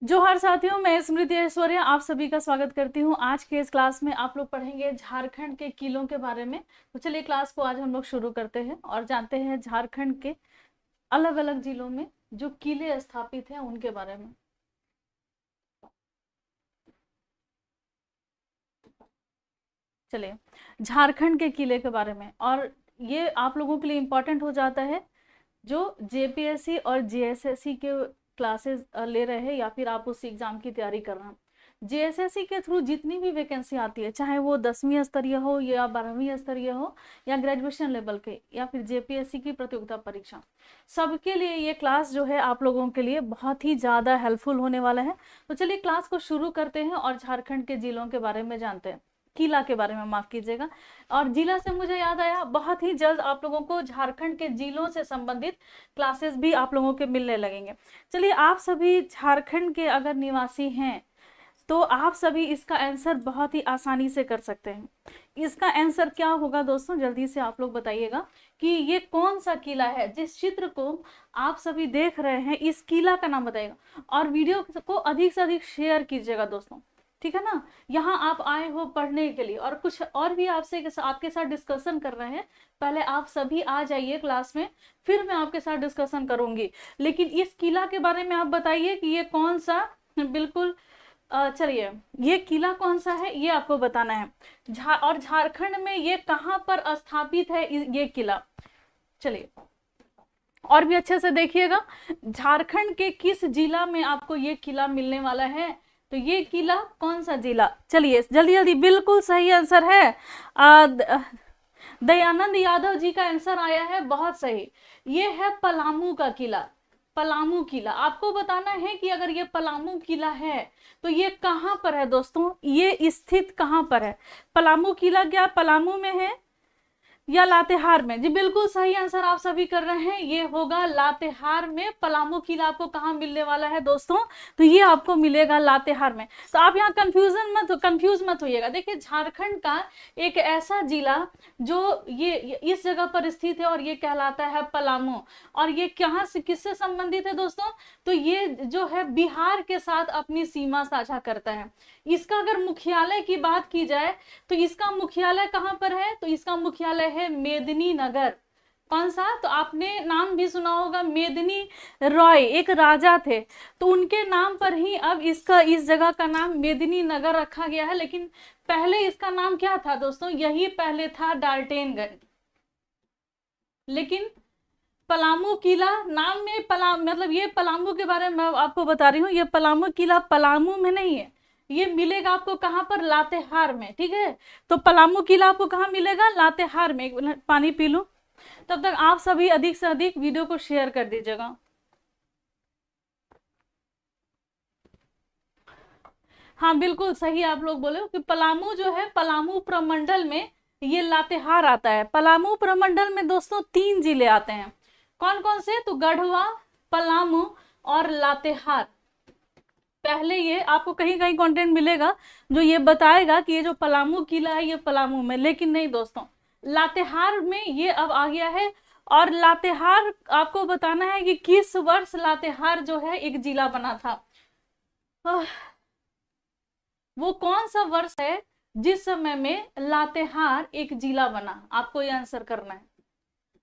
जोहार साथियों, मैं स्मृति ऐश्वर्य आप सभी का स्वागत करती हूं। आज के इस क्लास में आप लोग पढ़ेंगे झारखंड के किलों के बारे में। तो चलिए क्लास को आज हम लोग शुरू करते हैं और जानते हैं झारखंड के अलग अलग जिलों में जो किले स्थापित हैं उनके बारे में। चलिए झारखंड के किले के बारे में, और ये आप लोगों के लिए इम्पोर्टेंट हो जाता है जो जेपीएससी और जेएसएससी के क्लासेस ले रहे हैं या फिर आप उस एग्जाम की तैयारी कर रहे हैं। जेएसएससी के थ्रू जितनी भी वैकेंसी आती है, चाहे वो 10वीं स्तरीय हो या 12वीं स्तरीय हो या ग्रेजुएशन लेवल के या फिर जेपीएससी की प्रतियोगिता परीक्षा, सबके लिए ये क्लास जो है आप लोगों के लिए बहुत ही ज़्यादा हेल्पफुल होने वाला है। तो चलिए क्लास को शुरू करते हैं और झारखंड के जिलों के बारे में जानते हैं, किला के बारे में, माफ कीजिएगा। और जिला से मुझे याद आया, बहुत ही जल्द आप लोगों को झारखंड के जिलों से संबंधित क्लासेस भी आप लोगों के मिलने लगेंगे। चलिए, आप सभी झारखंड के अगर निवासी हैं तो आप सभी इसका आंसर बहुत ही आसानी से कर सकते हैं। इसका आंसर क्या होगा दोस्तों, जल्दी से आप लोग बताइएगा कि ये कौन सा किला है। जिस चित्र को आप सभी देख रहे हैं, इस किला का नाम बताइएगा और वीडियो को अधिक से अधिक शेयर कीजिएगा दोस्तों, ठीक है ना। यहाँ आप आए हो पढ़ने के लिए और कुछ और भी आपसे आपके साथ डिस्कशन कर रहे हैं। पहले आप सभी आ जाइए क्लास में, फिर मैं आपके साथ डिस्कशन करूंगी। लेकिन इस किला के बारे में आप बताइए कि ये कौन सा, बिल्कुल चलिए, ये किला कौन सा है ये आपको बताना है। और झारखंड में ये कहाँ पर स्थापित है ये किला। चलिए और भी अच्छे से देखिएगा, झारखंड के किस जिला में आपको ये किला मिलने वाला है। तो ये किला कौन सा जिला, चलिए जल्दी जल्दी, बिल्कुल सही आंसर है। दयानंद यादव जी का आंसर आया है, बहुत सही। ये है पलामू का किला। पलामू किला आपको बताना है कि अगर ये पलामू किला है तो ये कहां पर है दोस्तों, ये स्थित कहां पर है। पलामू किला क्या पलामू में है या लातेहार में? जी बिल्कुल सही आंसर आप सभी कर रहे हैं, ये होगा लातेहार में। पलामू किला आपको कहाँ मिलने वाला है दोस्तों, तो ये आपको मिलेगा लातेहार में। तो आप यहाँ कंफ्यूज मत होइएगा। देखिए, झारखंड का एक ऐसा जिला जो ये इस जगह पर स्थित है और ये कहलाता है पलामू। और ये कहाँ से किससे संबंधित है दोस्तों, तो ये जो है बिहार के साथ अपनी सीमा साझा करता है। इसका अगर मुख्यालय की बात की जाए तो इसका मुख्यालय कहां पर है, तो इसका मुख्यालय है मेदिनीनगर। कौन सा, तो आपने नाम भी सुना होगा, मेदिनी रॉय एक राजा थे, तो उनके नाम पर ही अब इस जगह का नाम मेदिनीनगर रखा गया है। लेकिन पहले इसका नाम क्या था दोस्तों, यही पहले था डाल्टेनगंज। लेकिन पलामू किला नाम में मतलब ये पलामू के बारे में आपको बता रही हूँ, ये पलामू किला पलामू में नहीं है, ये मिलेगा आपको कहां पर, लातेहार में, ठीक है। तो पलामू किला आपको कहां मिलेगा, लातेहार में। एक मिनट पानी पी लूं, तब तक आप सभी अधिक से अधिक वीडियो को शेयर कर दीजिएगा। हाँ बिल्कुल सही आप लोग बोले कि पलामू जो है, पलामू प्रमंडल में ये लातेहार आता है। पलामू प्रमंडल में दोस्तों 3 जिले आते हैं। कौन कौन से, तो गढ़वा, पलामू और लातेहार। पहले ये आपको कहीं कहीं कंटेंट मिलेगा जो ये बताएगा कि ये जो पलामू किला है ये पलामू में, लेकिन नहीं दोस्तों, लातेहार में ये अब आ गया है। और लातेहार आपको बताना है कि किस वर्ष लातेहार जो है एक जिला बना था। वो कौन सा वर्ष है जिस समय में लातेहार एक जिला बना, आपको ये आंसर करना है।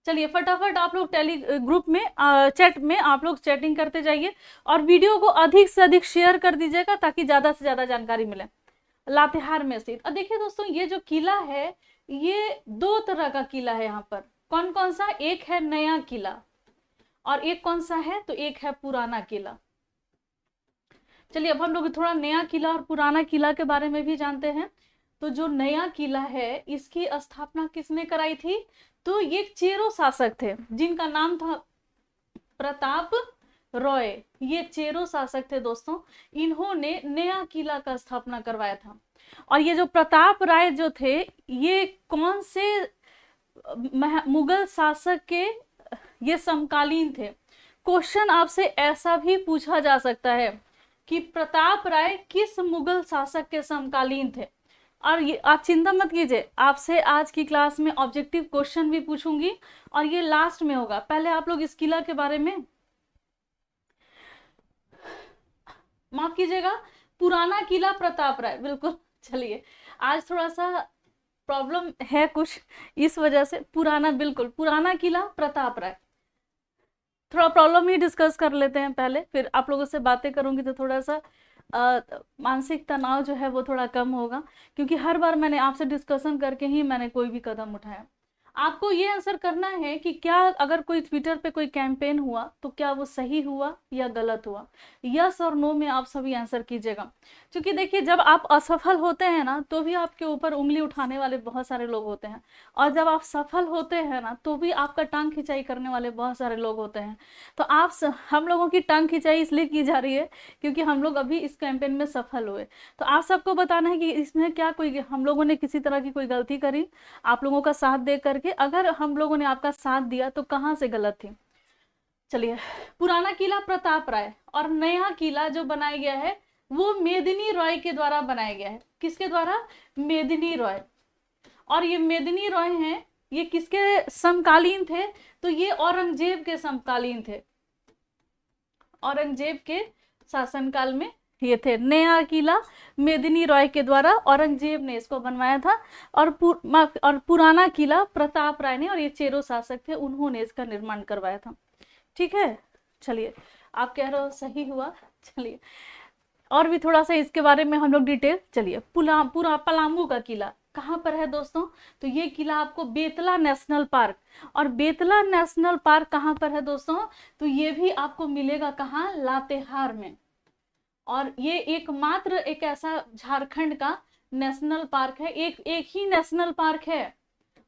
चलिए फटाफट आप लोग टेली ग्रुप में चैट में आप लोग चैटिंग करते जाइए और वीडियो को अधिक से अधिक शेयर कर दीजिएगा ताकि ज्यादा से ज्यादा जानकारी मिले। लातेहार में स्थित, अब देखिए दोस्तों, ये जो किला है ये 2 तरह का किला है यहाँ पर। कौन कौन सा, एक है नया किला और एक कौन सा है, तो एक है पुराना किला। चलिए अब हम लोग थोड़ा नया किला और पुराना किला के बारे में भी जानते हैं। तो जो नया किला है इसकी स्थापना किसने कराई थी, तो ये चेरो शासक थे जिनका नाम था प्रताप रॉय। ये चेरो शासक थे दोस्तों, इन्होंने नया किला का स्थापना करवाया था। और ये जो प्रताप राय जो थे, ये कौन से मुगल शासक के ये समकालीन थे। क्वेश्चन आपसे ऐसा भी पूछा जा सकता है कि प्रताप राय किस मुगल शासक के समकालीन थे। और ये आप चिंता मत कीजिए, आपसे आज की क्लास में ऑब्जेक्टिव क्वेश्चन भी पूछूंगी और ये लास्ट में होगा। पहले आप लोग इस किला के बारे में माफ कीजिएगा, पुराना किला प्रताप राय, बिल्कुल। चलिए, आज थोड़ा सा प्रॉब्लम है कुछ, इस वजह से पुराना, बिल्कुल पुराना किला प्रताप राय। थोड़ा प्रॉब्लम ही डिस्कस कर लेते हैं पहले, फिर आप लोगों से बातें करूंगी तो थोड़ा सा मानसिक तनाव जो है वो थोड़ा कम होगा, क्योंकि हर बार मैंने आपसे डिस्कशन करके ही मैंने कोई भी कदम उठाया। आपको ये आंसर करना है कि क्या अगर कोई ट्विटर पे कोई कैंपेन हुआ तो क्या वो सही हुआ या गलत हुआ, यस और नो में आप सभी आंसर कीजिएगा। क्योंकि देखिए, जब आप असफल होते हैं ना तो भी आपके ऊपर उंगली उठाने वाले बहुत सारे लोग होते हैं, और जब आप सफल होते हैं ना तो भी आपका टांग खिंचाई करने वाले बहुत सारे लोग होते हैं। तो हम लोगों की टांग खिंचाई इसलिए की जा रही है क्योंकि हम लोग अभी इस कैंपेन में सफल हुए। तो आप सबको बताना है कि इसमें क्या कोई हम लोगों ने किसी तरह की कोई गलती करी, आप लोगों का साथ दे करके, अगर हम लोगों ने आपका साथ दिया तो कहाँ से गलत थी। चलिए, पुराना किला प्रताप राय और नया किला जो बनाया गया है वो मेदिनी रॉय के द्वारा बनाया गया है। किसके द्वारा? मेदिनी रॉय। और ये मेदिनी रॉय हैं, ये किसके समकालीन थे? तो ये औरंगजेब के समकालीन थे, औरंगजेब के शासनकाल में ये थे। नया किला मेदिनी रॉय के द्वारा औरंगजेब ने इसको बनवाया था, और पुराना किला प्रताप राय ने, और ये चेरो शासक थे, उन्होंने इसका निर्माण करवाया था। ठीक है, चलिए, आप कह रहे हो सही हुआ। चलिए, और भी थोड़ा सा इसके बारे में हम लोग डिटेल, चलिए, पूरा पलामू का किला कहाँ पर है दोस्तों? तो ये किला आपको बेतला नेशनल पार्क, और बेतला नेशनल पार्क कहाँ पर है दोस्तों? तो ये भी आपको मिलेगा कहाँ? लातेहार में। और ये एकमात्र एक ऐसा झारखंड का नेशनल पार्क है, एक ही नेशनल पार्क है,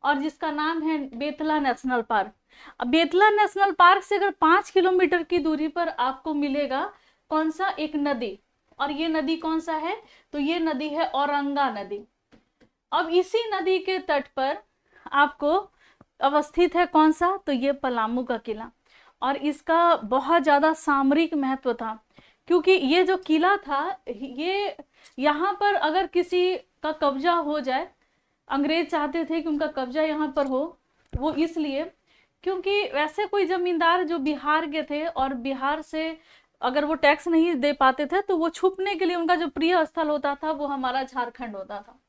और जिसका नाम है बेतला नेशनल पार्क। अब बेतला नेशनल पार्क से अगर 5 किलोमीटर की दूरी पर आपको मिलेगा कौन सा? एक नदी, और ये नदी कौन सा है? तो ये नदी है औरंगा नदी। अब इसी नदी के तट पर आपको अवस्थित है कौन सा? तो ये पलामू का किला, और इसका बहुत ज्यादा सामरिक महत्व था, क्योंकि ये जो किला था, ये यहाँ पर अगर किसी का कब्जा हो जाए, अंग्रेज चाहते थे कि उनका कब्जा यहाँ पर हो, वो इसलिए क्योंकि वैसे कोई जमींदार जो बिहार के थे और बिहार से अगर वो टैक्स नहीं दे पाते थे तो वो छुपने के लिए उनका जो प्रिय स्थल होता था वो हमारा झारखंड होता था।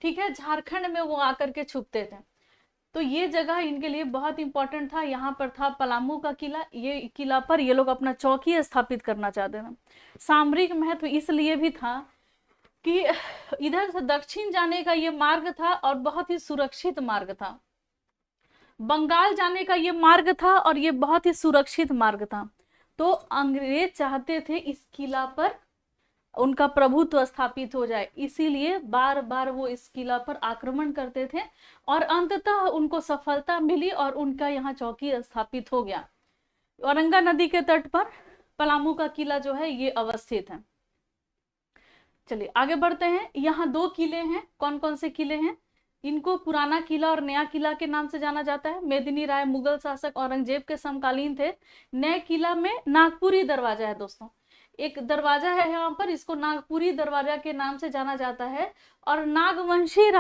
ठीक है, झारखंड में वो आकर के छुपते थे, तो ये जगह इनके लिए बहुत इंपॉर्टेंट था। यहाँ पर था पलामू का किला, ये किला पर ये लोग अपना चौकी स्थापित करना चाहते थे। सामरिक महत्व इसलिए भी था कि इधर से दक्षिण जाने का ये मार्ग था और बहुत ही सुरक्षित मार्ग था, बंगाल जाने का ये मार्ग था और ये बहुत ही सुरक्षित मार्ग था। तो अंग्रेज चाहते थे इस किला पर उनका प्रभुत्व स्थापित हो जाए, इसीलिए बार बार वो इस किला पर आक्रमण करते थे, और अंततः उनको सफलता मिली और उनका यहाँ चौकी स्थापित हो गया। औरंगा नदी के तट पर पलामू का किला जो है ये अवस्थित है। चलिए आगे बढ़ते हैं। यहाँ 2 किले हैं, कौन कौन से किले हैं? इनको पुराना किला और नया किला के नाम से जाना जाता है। मेदिनी राय मुगल शासक औरंगजेब के समकालीन थे। नए किला में नागपुरी दरवाजा है दोस्तों, एक दरवाजा है यहाँ पर, इसको नागपुरी दरवाजा के नाम से जाना जाता है। और नागवंशी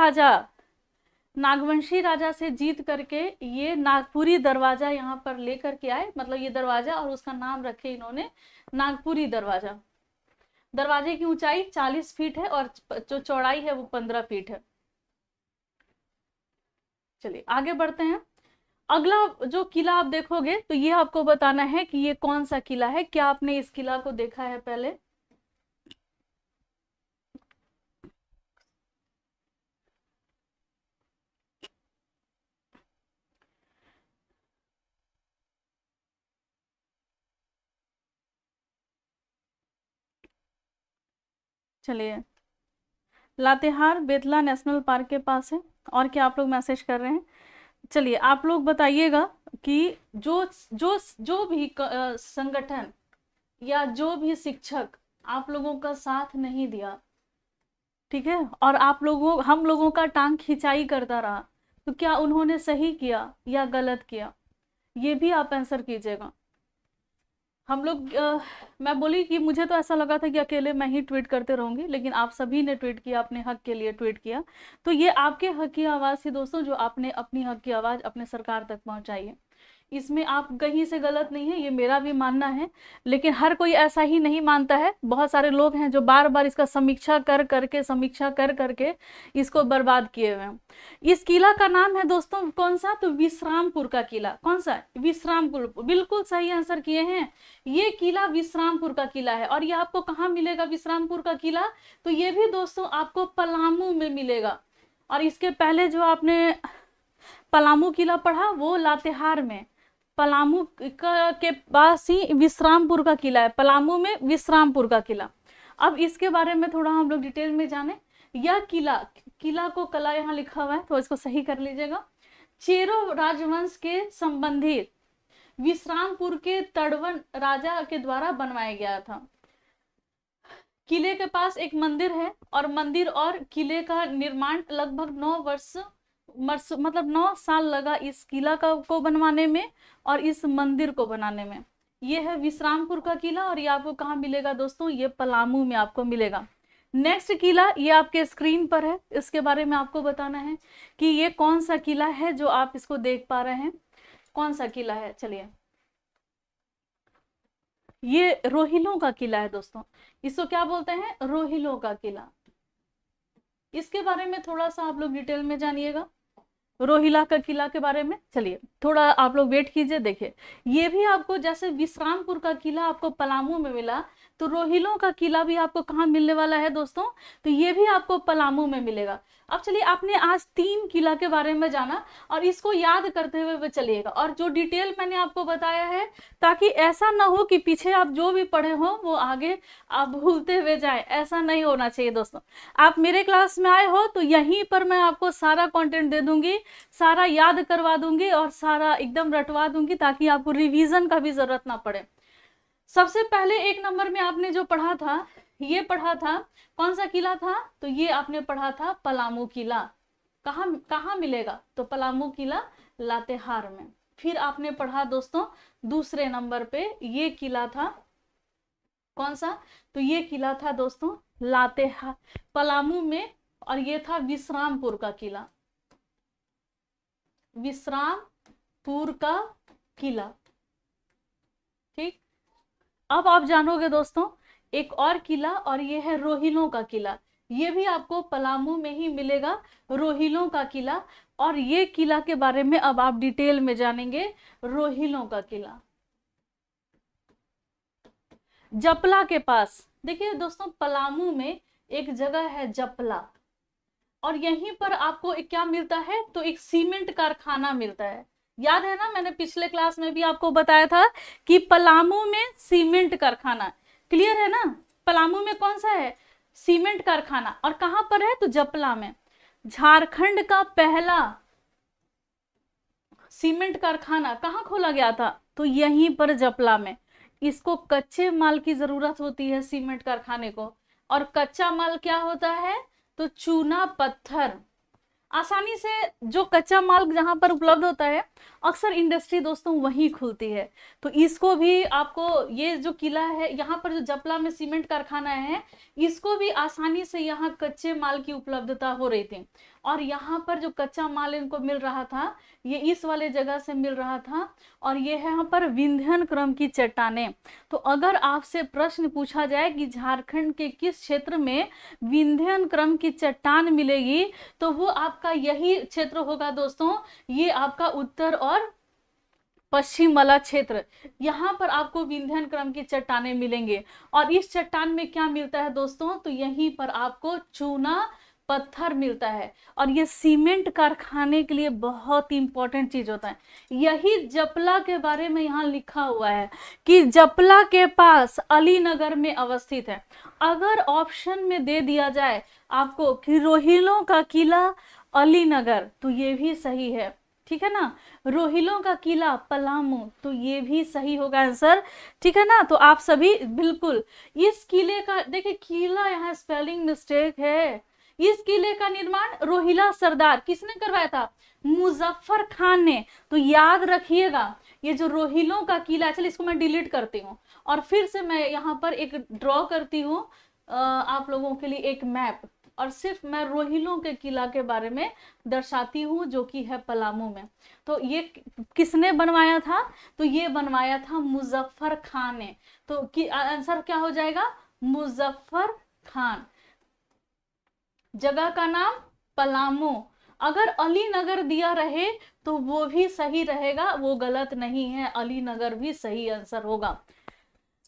राजा से जीत करके ये नागपुरी दरवाजा यहाँ पर लेकर के आए, मतलब ये दरवाजा, और उसका नाम रखे इन्होंने नागपुरी दरवाजा। दरवाजे की ऊंचाई 40 फीट है और जो चौड़ाई है वो 15 फीट है। चलिए आगे बढ़ते हैं। अगला जो किला आप देखोगे तो ये आपको बताना है कि ये कौन सा किला है। क्या आपने इस किला को देखा है पहले? चलिए, लातेहार बेतला नेशनल पार्क के पास है। और क्या आप लोग मैसेज कर रहे हैं? चलिए, आप लोग बताइएगा कि जो जो जो भी संगठन या जो भी शिक्षक आप लोगों का साथ नहीं दिया, ठीक है, और हम लोगों का टांग खिंचाई करता रहा, तो क्या उन्होंने सही किया या गलत किया? ये भी आप आंसर कीजिएगा। हम लोग मैं बोली कि मुझे तो ऐसा लगा था कि अकेले मैं ही ट्वीट करते रहूंगी, लेकिन आप सभी ने ट्वीट किया, अपने हक के लिए ट्वीट किया। तो ये आपके हक की आवाज़ थी दोस्तों, जो आपने अपनी हक की आवाज़ अपने सरकार तक पहुंचाई है। इसमें आप कहीं से गलत नहीं है, ये मेरा भी मानना है, लेकिन हर कोई ऐसा ही नहीं मानता है। बहुत सारे लोग हैं जो बार बार इसका समीक्षा कर करके इसको बर्बाद किए हुए हैं। इस किला का नाम है दोस्तों कौन सा? तो विश्रामपुर का किला। कौन सा? विश्रामपुर, बिल्कुल सही आंसर किए हैं। ये किला विश्रामपुर का किला है। और ये आपको कहाँ मिलेगा विश्रामपुर का किला? तो ये भी दोस्तों आपको पलामू में मिलेगा। और इसके पहले जो आपने पलामू किला पढ़ा वो लातेहार में, पलामू के पास ही विश्रामपुर का किला है, पलामू में विश्रामपुर का किला। अब इसके बारे में थोड़ा हम लोग डिटेल में जाने। यह किला को कला यहाँ लिखा हुआ है तो इसको सही कर लीजिएगा। चेरो राजवंश के संबंधित विश्रामपुर के तड़वन राजा के द्वारा बनवाया गया था। किले के पास एक मंदिर है और मंदिर और किले का निर्माण लगभग 9 साल लगा इस किला को बनवाने में और इस मंदिर को बनाने में। ये है विश्रामपुर का किला और ये आपको कहाँ मिलेगा दोस्तों? ये पलामू में आपको मिलेगा। नेक्स्ट किला ये आपके स्क्रीन पर है, इसके बारे में आपको बताना है कि ये कौन सा किला है जो आप इसको देख पा रहे हैं, कौन सा किला है। चलिए, ये रोहिलों का किला है दोस्तों। इसको क्या बोलते हैं? रोहिलों का किला। इसके बारे में थोड़ा सा आप लोग डिटेल में जानिएगा, रोहिला का किला के बारे में। चलिए थोड़ा आप लोग वेट कीजिए। देखिए, ये भी आपको जैसे विश्रामपुर का किला आपको पलामू में मिला, तो रोहिलों का किला भी आपको कहाँ मिलने वाला है दोस्तों? तो ये भी आपको पलामू में मिलेगा। अब चलिए, आपने आज 3 किला के बारे में जाना और इसको याद करते हुए चलिएगा। और जो डिटेल मैंने आपको बताया है, ताकि ऐसा ना हो कि पीछे आप जो भी पढ़े हो वो आगे आप भूलते हुए जाए, ऐसा नहीं होना चाहिए दोस्तों। आप मेरे क्लास में आए हो तो यहीं पर मैं आपको सारा कंटेंट दे दूंगी, सारा याद करवा दूंगी और सारा एकदम रटवा दूंगी, ताकि आपको रिवीजन का भी जरूरत ना पड़े। सबसे पहले 1 नंबर में आपने जो पढ़ा था, ये पढ़ा था कौन सा किला था? तो ये आपने पढ़ा था पलामू किला। कहाँ मिलेगा? तो पलामू किला लातेहार में। फिर आपने पढ़ा दोस्तों दूसरे नंबर पे ये किला था कौन सा? तो ये किला था दोस्तों लातेहार, पलामू में, और ये था विश्रामपुर का किला, विश्रामपुर का किला। ठीक, अब आप जानोगे दोस्तों एक और किला, और ये है रोहिलों का किला। ये भी आपको पलामू में ही मिलेगा, रोहिलों का किला। और ये किला के बारे में अब आप डिटेल में जानेंगे, रोहिलों का किला जपला के पास। देखिए दोस्तों, पलामू में एक जगह है जपला, और यहीं पर आपको एक क्या मिलता है? तो एक सीमेंट कारखाना मिलता है। याद है ना, मैंने पिछले क्लास में भी आपको बताया था कि पलामू में सीमेंट कारखाना। क्लियर है ना? पलामू में कौन सा है? सीमेंट कारखाना। और कहां पर है? तो जपला में। झारखंड का पहला सीमेंट कारखाना कहां खोला गया था? तो यहीं पर जपला में। इसको कच्चे माल की जरूरत होती है सीमेंट कारखाने को, और कच्चा माल क्या होता है? तो चूना पत्थर। आसानी से जो कच्चा माल जहां पर उपलब्ध होता है, अक्सर इंडस्ट्री दोस्तों वहीं खुलती है। तो इसको भी आपको, ये जो किला है यहाँ पर जो जपला में सीमेंट कारखाना है, इसको भी आसानी से यहाँ कच्चे माल की उपलब्धता हो रही थी। और यहाँ पर जो कच्चा माल इनको मिल रहा था, ये इस वाले जगह से मिल रहा था। और ये है यहाँ पर विंध्यन क्रम की चट्टानें। तो अगर आपसे प्रश्न पूछा जाए कि झारखंड के किस क्षेत्र में विंध्यन क्रम की चट्टान मिलेगी, तो वो आपका यही क्षेत्र होगा दोस्तों। ये आपका उत्तर और पश्चिम वाला क्षेत्र, यहाँ पर आपको विंध्यन क्रम की चट्टानें मिलेंगे। और इस चट्टान में क्या मिलता है दोस्तों? तो यहीं पर आपको चूना पत्थर मिलता है। और ये सीमेंट कारखाने के लिए बहुत इंपॉर्टेंट चीज होता है। यही जपला के बारे में यहाँ लिखा हुआ है कि जपला के पास अलीनगर में अवस्थित है। अगर ऑप्शन में दे दिया जाए आपको कि रोहिलों का किला अलीनगर, तो ये भी सही है। ठीक है ना? रोहिलों का किला पलामू, तो ये भी सही होगा आंसर। ठीक है ना? तो आप सभी बिल्कुल इस किले का, देखिए किला यहाँ स्पेलिंग मिस्टेक है। इस किले का निर्माण रोहिला सरदार किसने करवाया था? मुजफ्फर खान ने। तो याद रखिएगा, ये जो रोहिलों का किला, चलिए इसको मैं डिलीट करती हूँ और फिर से मैं यहाँ पर एक ड्रॉ करती हूँ आप लोगों के लिए एक मैप। और सिर्फ मैं रोहिलों के किला के बारे में दर्शाती हूँ, जो कि है पलामू में। तो ये किसने बनवाया था? तो ये बनवाया था मुजफ्फर खान ने। तो आंसर क्या हो जाएगा? मुजफ्फर खान। जगह का नाम पलामू। अगर अलीनगर दिया रहे तो वो भी सही रहेगा, वो गलत नहीं है, अलीनगर भी सही आंसर होगा।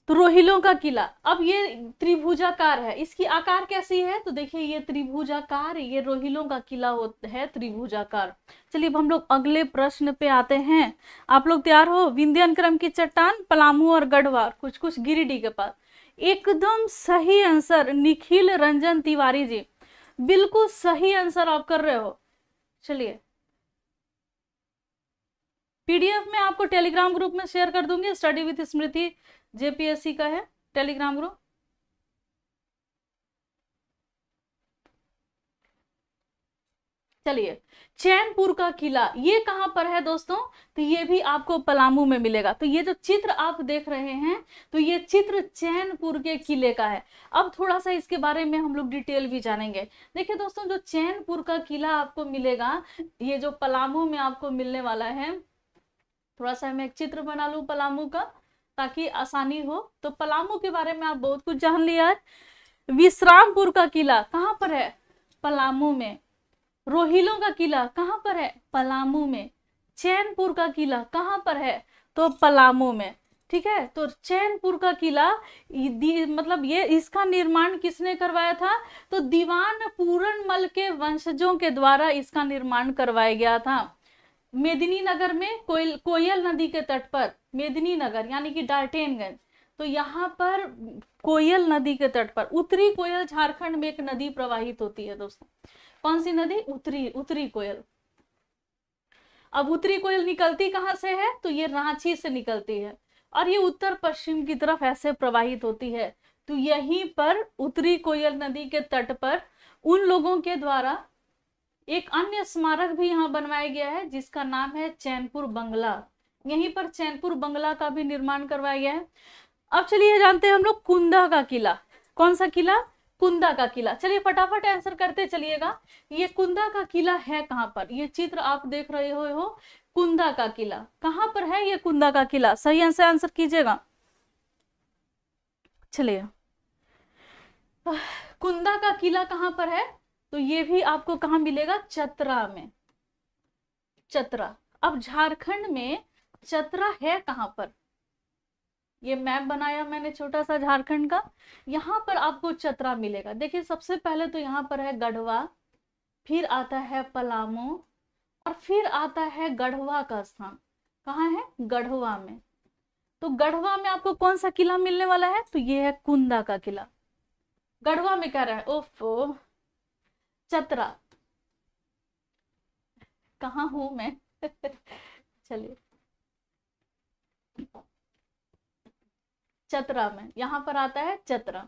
तो रोहिलों का किला, अब ये त्रिभुजाकार है, इसकी आकार कैसी है? तो देखिए ये त्रिभुजाकार, ये रोहिलों का किला है त्रिभुजाकार। चलिए अब हम लोग अगले प्रश्न पे आते हैं। आप लोग तैयार हो? विंध्याचल क्रम की चट्टान, पलामू और गढ़वा, कुछ कुछ गिरिडीह के पास। एकदम सही आंसर निखिल रंजन तिवारी जी, बिल्कुल सही आंसर आप कर रहे हो। चलिए पीडीएफ में आपको टेलीग्राम ग्रुप में शेयर कर दूंगी, स्टडी विद स्मृति जेपीएससी का है टेलीग्राम ग्रुप। चलिए चैनपुर का किला ये कहां पर है दोस्तों? तो ये भी आपको पलामू में मिलेगा। तो ये जो चित्र आप देख रहे हैं, तो ये चित्र चैनपुर के किले का है। अब थोड़ा सा इसके बारे में हम लोग डिटेल भी जानेंगे। देखिए दोस्तों, जो चैनपुर का किला आपको मिलेगा, ये जो पलामू में आपको मिलने वाला है, थोड़ा सा मैं एक चित्र बना लूं पलामू का ताकि आसानी हो। तो पलामू के बारे में आप बहुत कुछ जान लिया है। विश्रामपुर का किला कहां पर है? पलामू में। रोहिलों का किला कहां पर है? पलामू में। चैनपुर का किला कहां पर है? तो पलामू में। ठीक है, तो चैनपुर का किला मतलब ये इसका निर्माण किसने करवाया था? तो दीवान पूरनमल के वंशजों के द्वारा इसका निर्माण करवाया गया था। मेदिनीनगर में कोयल नदी के तट पर, मेदिनीनगर यानी कि डाल्टेनगंज, तो यहाँ पर कोयल नदी के तट पर, उत्तरी कोयल झारखंड में एक नदी प्रवाहित होती है दोस्तों। कौन सी नदी? उत्तरी कोयल। अब उत्तरी कोयल निकलती कहां से है? तो ये रांची से निकलती है और ये उत्तर पश्चिम की तरफ ऐसे प्रवाहित होती है। तो यहीं पर उत्तरी कोयल नदी के तट पर उन लोगों के द्वारा एक अन्य स्मारक भी यहाँ बनवाया गया है जिसका नाम है चैनपुर बंगला। यहीं पर चैनपुर बंगला का भी निर्माण करवाया गया है। अब चलिए जानते हैं हम लोग कुंदा का किला। कौन सा किला? कुंदा का किला। चलिए फटाफट आंसर करते चलिएगा। ये कुंदा का किला है कहां पर? ये चित्र आप देख रहे हो कुंदा का किला कहां पर है? ये कुंदा का किला, सही आंसर कीजिएगा। चलिए कुंदा का किला कहां पर है? तो ये भी आपको कहां मिलेगा? चतरा में। चतरा। अब झारखंड में चतरा है कहां पर? ये मैप बनाया मैंने छोटा सा झारखंड का, यहाँ पर आपको चतरा मिलेगा। देखिए सबसे पहले तो यहाँ पर है गढ़वा, फिर आता है पलामू और फिर आता है गढ़वा का स्थान। कहाँ है? गढ़वा में। तो गढ़वा में आपको कौन सा किला मिलने वाला है? तो ये है कुंदा का किला। गढ़वा में कह रहा है, ओफो चतरा कहाँ हूं मैं? चलिए चतरा में, यहाँ पर आता है चतरा।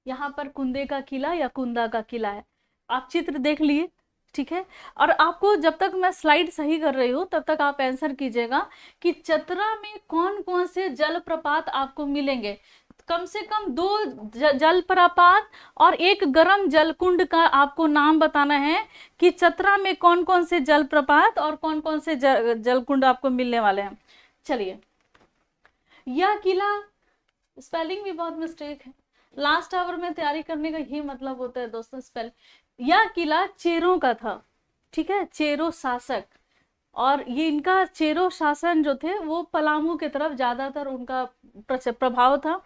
यहाँ पर कुंदे का किला या कुंदा का किला है। आप चित्र देख लिए, ठीक है। और आपको जब तक मैं स्लाइड सही कर रही हूँ तब तक आप आंसर कीजिएगा कि चतरा में कौन कौन से जलप्रपात आपको मिलेंगे। कम से कम 2 जलप्रपात और 1 गर्म जलकुंड का आपको नाम बताना है कि चतरा में कौन कौन से जलप्रपात और कौन कौन से जलकुंड आपको मिलने वाले हैं। चलिए यह किला, स्पेलिंग भी बहुत मिस्टेक है, लास्ट आवर में तैयारी करने का यही मतलब होता है दोस्तों, स्पेलिंग। यह किला चेरों का था, ठीक है, चेरो शासक। और ये इनका चेरो शासन जो थे वो पलामू की तरफ ज्यादातर उनका प्रभाव था,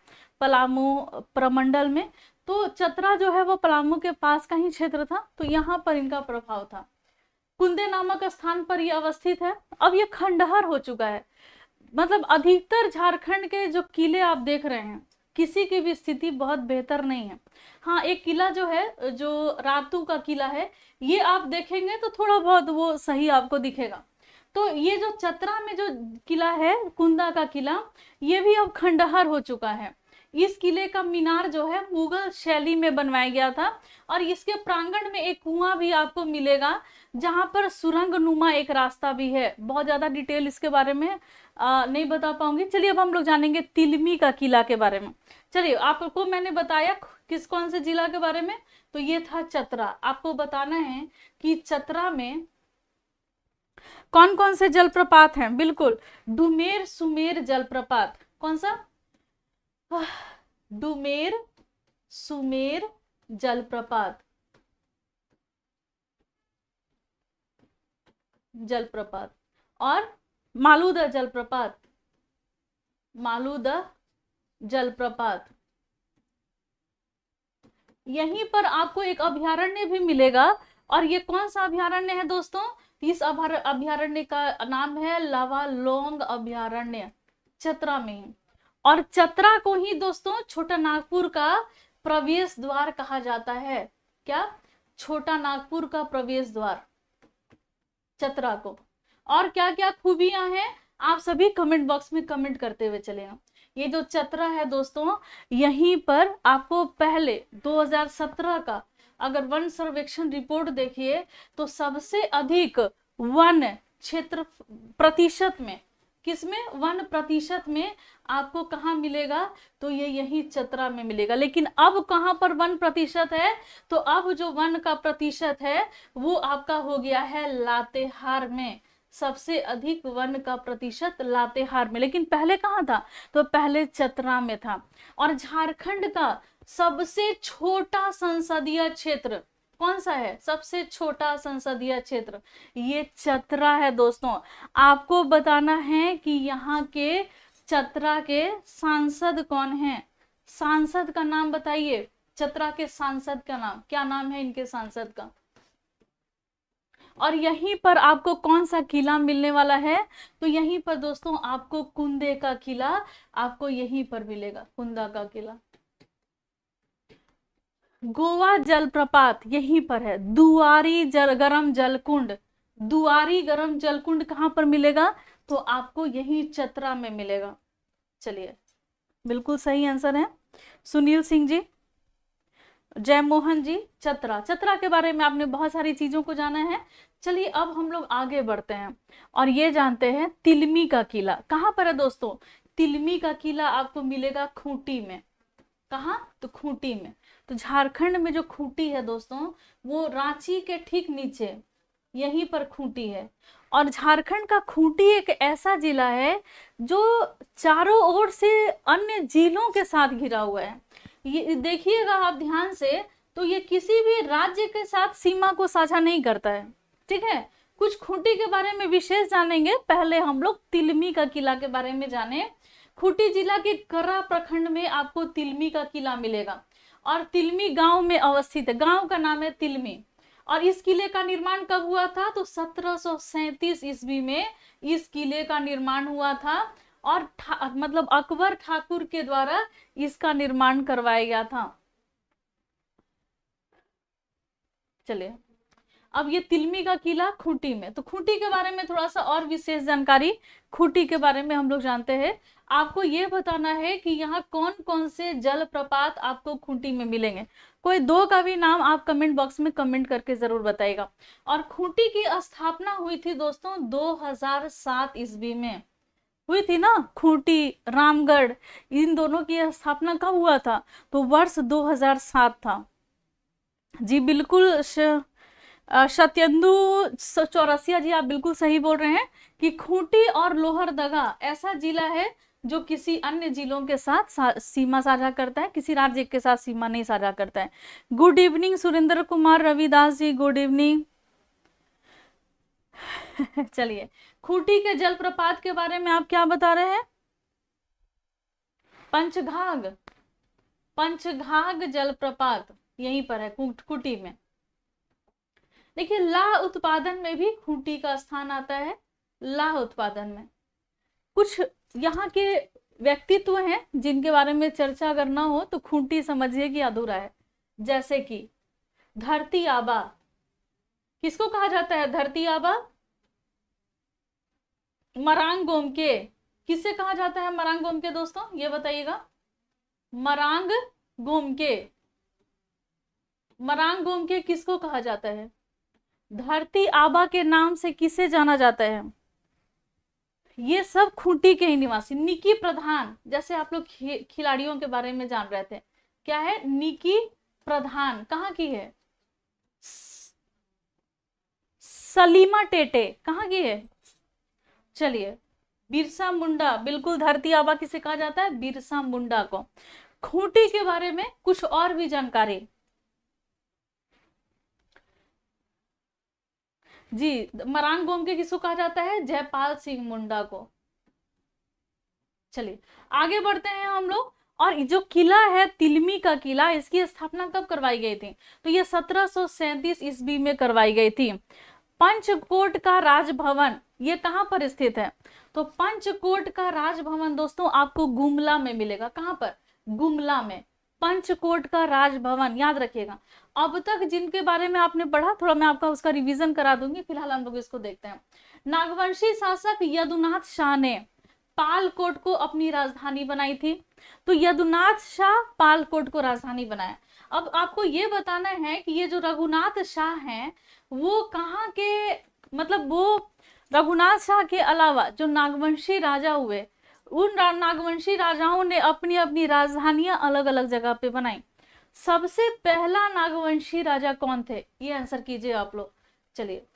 पलामू प्रमंडल में। तो चतरा जो है वो पलामू के पास का ही क्षेत्र था, तो यहाँ पर इनका प्रभाव था। कुंदे नामक स्थान पर यह अवस्थित है। अब ये खंडहर हो चुका है, मतलब अधिकतर झारखंड के जो किले आप देख रहे हैं किसी की भी स्थिति बहुत बेहतर नहीं है। हाँ, एक किला जो है, जो रातू का किला है, ये आप देखेंगे तो थोड़ा बहुत वो सही आपको दिखेगा। तो ये जो चतरा में जो किला है, कुंदा का किला, ये भी अब खंडहर हो चुका है। इस किले का मीनार जो है मुगल शैली में बनवाया गया था और इसके प्रांगण में एक कुआं भी आपको मिलेगा जहां पर सुरंग नुमा एक रास्ता भी है। बहुत ज्यादा डिटेल इसके बारे में नहीं बता पाऊंगी। चलिए अब हम लोग जानेंगे तिलमी का किला के बारे में। चलिए आपको मैंने बताया किस कौन से जिला के बारे में? तो ये था चतरा। आपको बताना है कि चतरा में कौन कौन से जलप्रपात हैं। बिल्कुल, डुमेर सुमेर जलप्रपात। कौन सा? डुमेर सुमेर जलप्रपात, जलप्रपात। और मालूदा जलप्रपात, मालूदा जलप्रपात। यहीं पर आपको एक अभयारण्य भी मिलेगा, और ये कौन सा अभयारण्य है दोस्तों? इस अभयारण्य का नाम है लावालोंग अभयारण्य, चतरा में ही। और चतरा को ही दोस्तों छोटा नागपुर का प्रवेश द्वार कहा जाता है। क्या? छोटा नागपुर का प्रवेश द्वार, चतरा को। और क्या क्या खूबियां हैं, आप सभी कमेंट बॉक्स में कमेंट करते हुए चलेगा। ये जो चतरा है दोस्तों, यहीं पर आपको पहले 2017 का अगर वन सर्वेक्षण रिपोर्ट देखिए तो सबसे अधिक वन क्षेत्र प्रतिशत में, किसमें? वन प्रतिशत में आपको कहाँ मिलेगा? तो ये यही चतरा में मिलेगा। लेकिन अब कहाँ पर वन प्रतिशत है? तो अब जो वन का प्रतिशत है वो आपका हो गया है लातेहार में। सबसे अधिक वन का प्रतिशत लातेहार में। लेकिन पहले कहाँ था? तो पहले चतरा में था। और झारखंड का सबसे छोटा संसदीय क्षेत्र कौन सा है? सबसे छोटा संसदीय क्षेत्र ये चतरा है दोस्तों। आपको बताना है कि यहाँ के चतरा के सांसद कौन हैं? सांसद का नाम बताइए। चतरा के सांसद का नाम क्या? नाम है इनके सांसद का? और यहीं पर आपको कौन सा किला मिलने वाला है? तो यहीं पर दोस्तों आपको कुंदे का किला आपको यहीं पर मिलेगा, कुंदा का किला। गोवा जलप्रपात यहीं पर है। दुआरी गरम जलकुंड, दुआरी गरम जलकुंड कहां पर मिलेगा? तो आपको यही चतरा में मिलेगा। चलिए, बिल्कुल सही आंसर है सुनील सिंह जी, जयमोहन जी। चतरा, चतरा के बारे में आपने बहुत सारी चीजों को जाना है। चलिए अब हम लोग आगे बढ़ते हैं और ये जानते हैं तिलमी का किला कहां पर है दोस्तों। तिलमी का किला आपको मिलेगा खूंटी में। कहां? तो खूंटी में। तो झारखंड में जो खूंटी है दोस्तों, वो रांची के ठीक नीचे यहीं पर खूंटी है। और झारखंड का खूंटी एक ऐसा जिला है जो चारों ओर से अन्य जिलों के साथ घिरा हुआ है। ये देखिएगा आप ध्यान से, तो ये किसी भी राज्य के साथ सीमा को साझा नहीं करता है। ठीक है, कुछ खूंटी के बारे में विशेष जानेंगे। पहले हम लोग तिलमी का किला के बारे में जाने। खूंटी जिला के कर्रा प्रखंड में आपको तिलमी का किला मिलेगा और तिलमी गांव में अवस्थित है। गांव का नाम है तिलमी। और इस किले का निर्माण कब हुआ था? तो 1737 ईस्वी में इस किले का निर्माण हुआ था और मतलब अकबर ठाकुर के द्वारा इसका निर्माण करवाया गया था। चलिए, अब ये तिलमी का किला खूंटी में। तो खूंटी के बारे में थोड़ा सा और विशेष जानकारी खूंटी के बारे में हम लोग जानते हैं। आपको ये बताना है कि यहाँ कौन कौन से जलप्रपात आपको खूंटी में मिलेंगे। कोई दो का भी नाम आप कमेंट बॉक्स में कमेंट करके जरूर बताइएगा। और खूंटी की स्थापना हुई थी दोस्तों 2007 ईस्वी में हुई थी ना। खूंटी, रामगढ़, इन दोनों की स्थापना कब हुआ था? तो वर्ष 2007 था। जी बिल्कुल, सत्येंदु चौरसिया जी आप बिल्कुल सही बोल रहे हैं कि खूंटी और लोहरदगा ऐसा जिला है जो किसी अन्य जिलों के साथ सीमा साझा करता है, किसी राज्य के साथ सीमा नहीं साझा करता है। Good evening Surendra Kumar Ravidas ji, good evening. चलिए, खूंटी के जलप्रपात के बारे में आप क्या बता रहे हैं? पंचघाघ, पंचघाघ जलप्रपात यहीं पर है खूंटी में। देखिए, लाह उत्पादन में भी खूंटी का स्थान आता है। लाह उत्पादन में कुछ यहाँ के व्यक्तित्व हैं जिनके बारे में चर्चा अगर ना हो तो खूंटी समझिए कि अधूरा है। जैसे कि धरती आबा, किसको कहा जाता है धरती आबा? मरांग गोमके, किससे कहा जाता है मरांग गोमके दोस्तों? ये बताइएगा। मरांग गोमके, मरांग गोमके किसको कहा जाता है? धरती आबा के नाम से किसे जाना जाता है? ये सब खूंटी के ही निवासी। निकी प्रधान, जैसे आप लोग खिलाड़ियों के बारे में जान रहे थे, क्या है? निकी प्रधान। कहाँ की है? सलीमा टेटे कहाँ की है? चलिए, बिरसा मुंडा, बिल्कुल धरती आबा किसे कहा जाता है? बिरसा मुंडा को। खूंटी के बारे में कुछ और भी जानकारी जी। मरान गोमके किसको कहा जाता है? जयपाल सिंह मुंडा को। चलिए आगे बढ़ते हैं हम लोग। और जो किला है तिलमी का किला, इसकी स्थापना कब करवाई गई थी? तो ये 1737 ईस्वी में करवाई गई थी। पंचकोट का राजभवन ये कहां पर स्थित है? तो पंचकोट का राजभवन दोस्तों आपको गुमला में मिलेगा। कहां पर? गुमला में पंचकोट का राजभवन, याद रखिएगा। अब तक जिनके बारे में आपने पढ़ा, थोड़ा मैं आपका उसका रिवीजन करा दूंगी, फिलहाल हम लोग इसको देखते हैं। नागवंशी शासक यदुनाथ शाह ने पालकोट को अपनी राजधानी बनाई थी। तो यदुनाथ शाह पालकोट को राजधानी बनाया। अब आपको ये बताना है कि ये जो रघुनाथ शाह हैं वो कहाँ के, मतलब वो रघुनाथ शाह के अलावा जो नागवंशी राजा हुए, उन नागवंशी राजाओं ने अपनी अपनी राजधानियां अलग अलग जगह पे बनाई। सबसे पहला नागवंशी राजा कौन थे? ये आंसर कीजिए आप लोग। चलिए,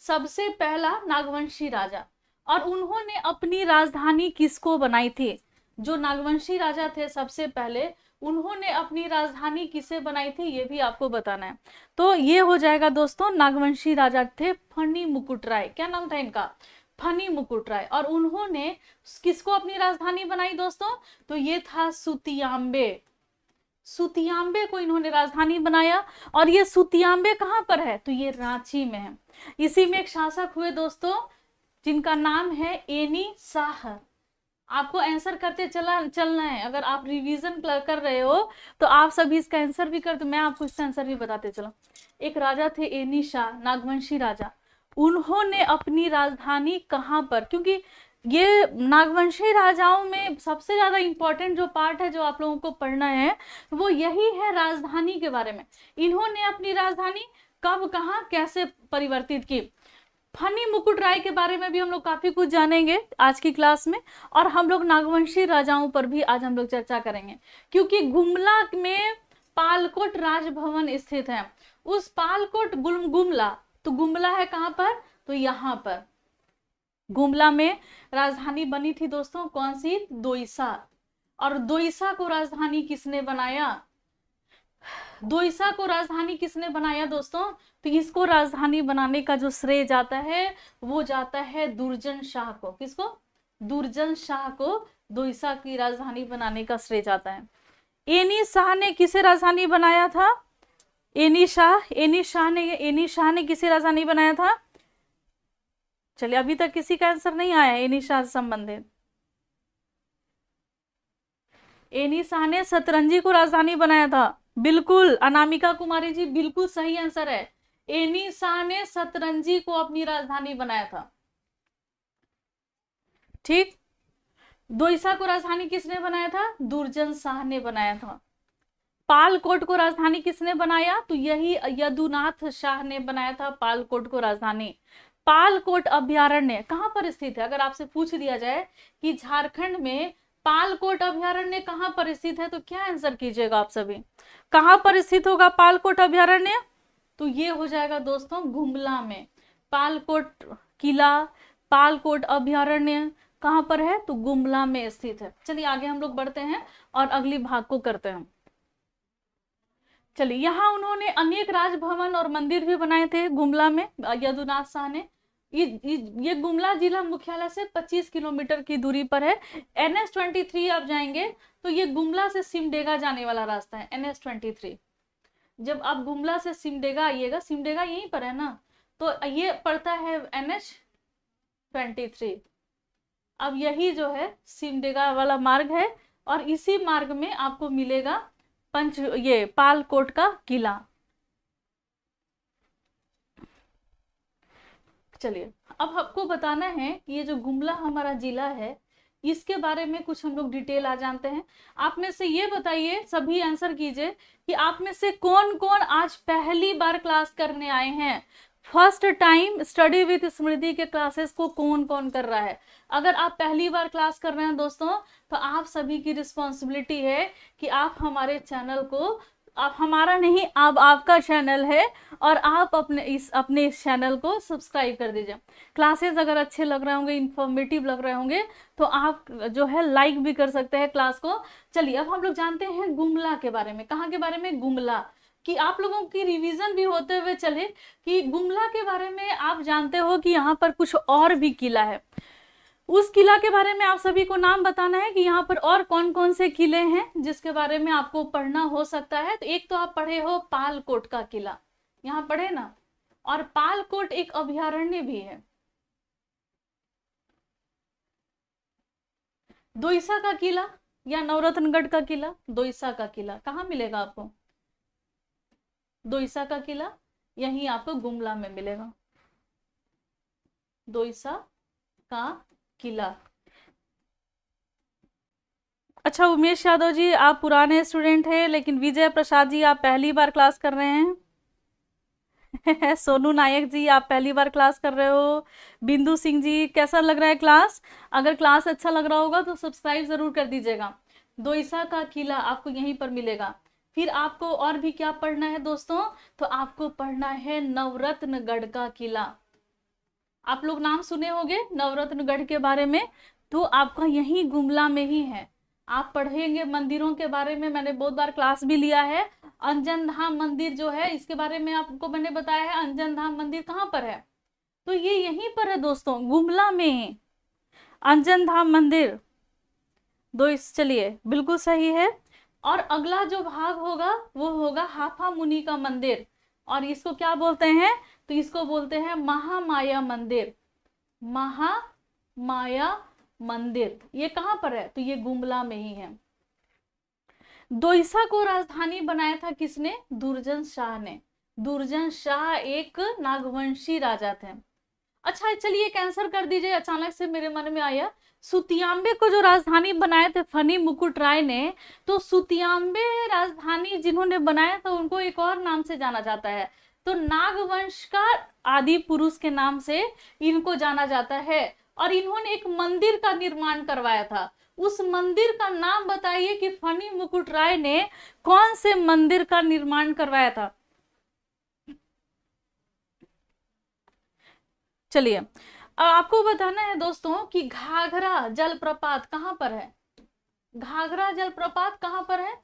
सबसे पहला नागवंशी राजा, और उन्होंने अपनी राजधानी किसको बनाई थी? जो नागवंशी राजा थे सबसे पहले, उन्होंने अपनी राजधानी किसे बनाई थी ये भी आपको बताना है। तो ये हो जाएगा दोस्तों, नागवंशी राजा थे फनी मुकुट राय। क्या नाम था इनका? फनी मुकुट राय। और उन्होंने किसको अपनी राजधानी बनाई दोस्तों? तो ये था सुतियांबे। सुतियांबे को इन्होंने राजधानी बनाया। और ये सुतियांबे कहां पर है? तो ये रांची में है। इसी में एक शासक हुए दोस्तों जिनका नाम है एनी शाह। आपको आंसर करते चलना है। अगर आप रिवीजन कर रहे हो तो आप सभी इसका आंसर भी कर दो, मैं आपको इसका आंसर भी बताते चलो। एक राजा थे एनी शाह, नागवंशी राजा। उन्होंने अपनी राजधानी कहां पर, क्योंकि ये नागवंशी राजाओं में सबसे ज्यादा इंपॉर्टेंट जो पार्ट है जो आप लोगों को पढ़ना है वो यही है, राजधानी के बारे में। इन्होंने अपनी राजधानी कब, कहां, कैसे परिवर्तित की। फनी मुकुट राय के बारे में भी हम लोग काफी कुछ जानेंगे आज की क्लास में। और हम लोग नागवंशी राजाओं पर भी आज हम लोग चर्चा करेंगे, क्योंकि गुमला में पालकोट राजभवन स्थित है। उस पालकोट गुमला, तो गुमला है कहां पर? तो यहां पर गुमला में राजधानी बनी थी दोस्तों, कौन सी? दोईसा। और दोईसा को राजधानी किसने बनाया? दोईसा को राजधानी किसने बनाया दोस्तों? तो इसको राजधानी बनाने का जो श्रेय जाता है वो जाता है दुर्जन शाह को। किसको? दुर्जन शाह को दोईसा की राजधानी बनाने का श्रेय जाता है। एनी शाह ने किसे राजधानी बनाया था? एनी शाह ने किसे राजधानी बनाया था? चलिए, अभी तक किसी का आंसर नहीं आया एनी शाह से संबंधित। एनी शाह ने सतरंजी को राजधानी बनाया था। बिल्कुल अनामिका कुमारी जी, बिल्कुल सही आंसर है। एनी शाह ने सतरंजी को अपनी राजधानी बनाया था। ठीक। दोईसा को राजधानी किसने बनाया था? दुर्जन शाह ने बनाया था। पालकोट को राजधानी किसने बनाया? तो यही यदुनाथ शाह ने बनाया था पालकोट को राजधानी। पालकोट अभ्यारण्य कहां पर स्थित है? अगर आपसे पूछ दिया जाए कि झारखंड में पालकोट अभ्यारण्य कहां पर स्थित है तो क्या आंसर कीजिएगा आप सभी? कहां पर स्थित होगा पालकोट अभ्यारण्य? तो ये हो जाएगा दोस्तों गुमला में। पालकोट किला, पालकोट अभ्यारण्य कहां पर है? तो गुमला में स्थित है। चलिए आगे हम लोग बढ़ते हैं और अगली भाग को करते हैं। चलिए, यहाँ उन्होंने अनेक राजभवन और मंदिर भी बनाए थे गुमला में, यदुनाथ शाह ने। ये गुमला जिला मुख्यालय से 25 किलोमीटर की दूरी पर है। NH23 आप जाएंगे तो ये गुमला से सिमडेगा जाने वाला रास्ता है, NH23। जब आप गुमला से सिमडेगा आइएगा, सिमडेगा यहीं पर है ना, तो ये पड़ता है NH23। अब यही जो है सिमडेगा वाला मार्ग है, और इसी मार्ग में आपको मिलेगा ये पालकोट का किला। चलिए, अब आपको बताना है कि ये जो गुमला हमारा जिला है इसके बारे में कुछ हम लोग डिटेल आ जानते हैं। आप में से ये बताइए, सभी आंसर कीजिए कि आप में से कौन कौन आज पहली बार क्लास करने आए हैं। फर्स्ट टाइम स्टडी विथ स्मृति के क्लासेस को कौन कौन कर रहा है? अगर आप पहली बार क्लास कर रहे हैं दोस्तों, तो आप सभी की रिस्पॉन्सिबिलिटी है कि आप हमारे चैनल को, आप हमारा नहीं, आप आपका चैनल है, और आप अपने इस चैनल को सब्सक्राइब कर दीजिए। क्लासेस अगर अच्छे लग रहे होंगे, इंफॉर्मेटिव लग रहे होंगे, तो आप जो है लाइक भी कर सकते हैं क्लास को। चलिए अब हम लोग जानते हैं गुमला के बारे में। कहाँ के बारे में? गुमला, कि आप लोगों की रिवीजन भी होते हुए चले कि गुमला के बारे में आप जानते हो कि यहाँ पर कुछ और भी किला है। उस किला के बारे में आप सभी को नाम बताना है कि यहाँ पर और कौन कौन से किले हैं जिसके बारे में आपको पढ़ना हो सकता है। तो एक तो आप पढ़े हो पालकोट का किला, यहाँ पढ़े ना, और पालकोट एक अभयारण्य भी है। दोईसा का किला या नवरत्नगढ़ का किला? दोईसा का किला कहाँ मिलेगा आपको? दोईसा का किला यहीं आपको गुमला में मिलेगा, दोईसा का किला। अच्छा उमेश यादव जी, आप पुराने स्टूडेंट हैं, लेकिन विजय प्रसाद जी आप पहली बार क्लास कर रहे हैं। सोनू नायक जी आप पहली बार क्लास कर रहे हो। बिंदु सिंह जी कैसा लग रहा है क्लास? अगर क्लास अच्छा लग रहा होगा तो सब्सक्राइब जरूर कर दीजिएगा। दोईसा का किला आपको यहीं पर मिलेगा। फिर आपको और भी क्या पढ़ना है दोस्तों? तो आपको पढ़ना है नवरत्नगढ़ का किला। आप लोग नाम सुने होंगे नवरत्नगढ़ के बारे में, तो आपका यहीं गुमला में ही है। आप पढ़ेंगे मंदिरों के बारे में, मैंने बहुत बार क्लास भी लिया है। अंजन धाम मंदिर जो है, इसके बारे में आपको मैंने बताया है। अंजन धाम मंदिर कहाँ पर है? तो ये यहीं पर है दोस्तों, गुमला में अंजन धाम मंदिर। चलिए बिल्कुल सही है। और अगला जो भाग होगा वो होगा हाफा मुनि का मंदिर, और इसको क्या बोलते हैं? तो इसको बोलते हैं महामाया मंदिर। महामाया मंदिर ये कहां पर है? तो ये गुमला में ही है। दोईसा को राजधानी बनाया था किसने? दुर्जन शाह ने। दुर्जन शाह एक नागवंशी राजा थे। अच्छा चलिए एक आंसर कर दीजिए, अचानक से मेरे मन में आया। सुतियांबे को जो राजधानी बनाए थे फनी मुकुट राय ने, तो सुतियांबे राजधानी जिन्होंने बनाया था उनको एक और नाम से जाना जाता है। तो नागवंश का आदि पुरुष के नाम से इनको जाना जाता है, और इन्होंने एक मंदिर का निर्माण करवाया था। उस मंदिर का नाम बताइए कि फनी मुकुट राय ने कौन से मंदिर का निर्माण करवाया था? चलिए अब आपको बताना है दोस्तों कि घाघरा जलप्रपात कहां पर है? घाघरा जलप्रपात कहां पर है?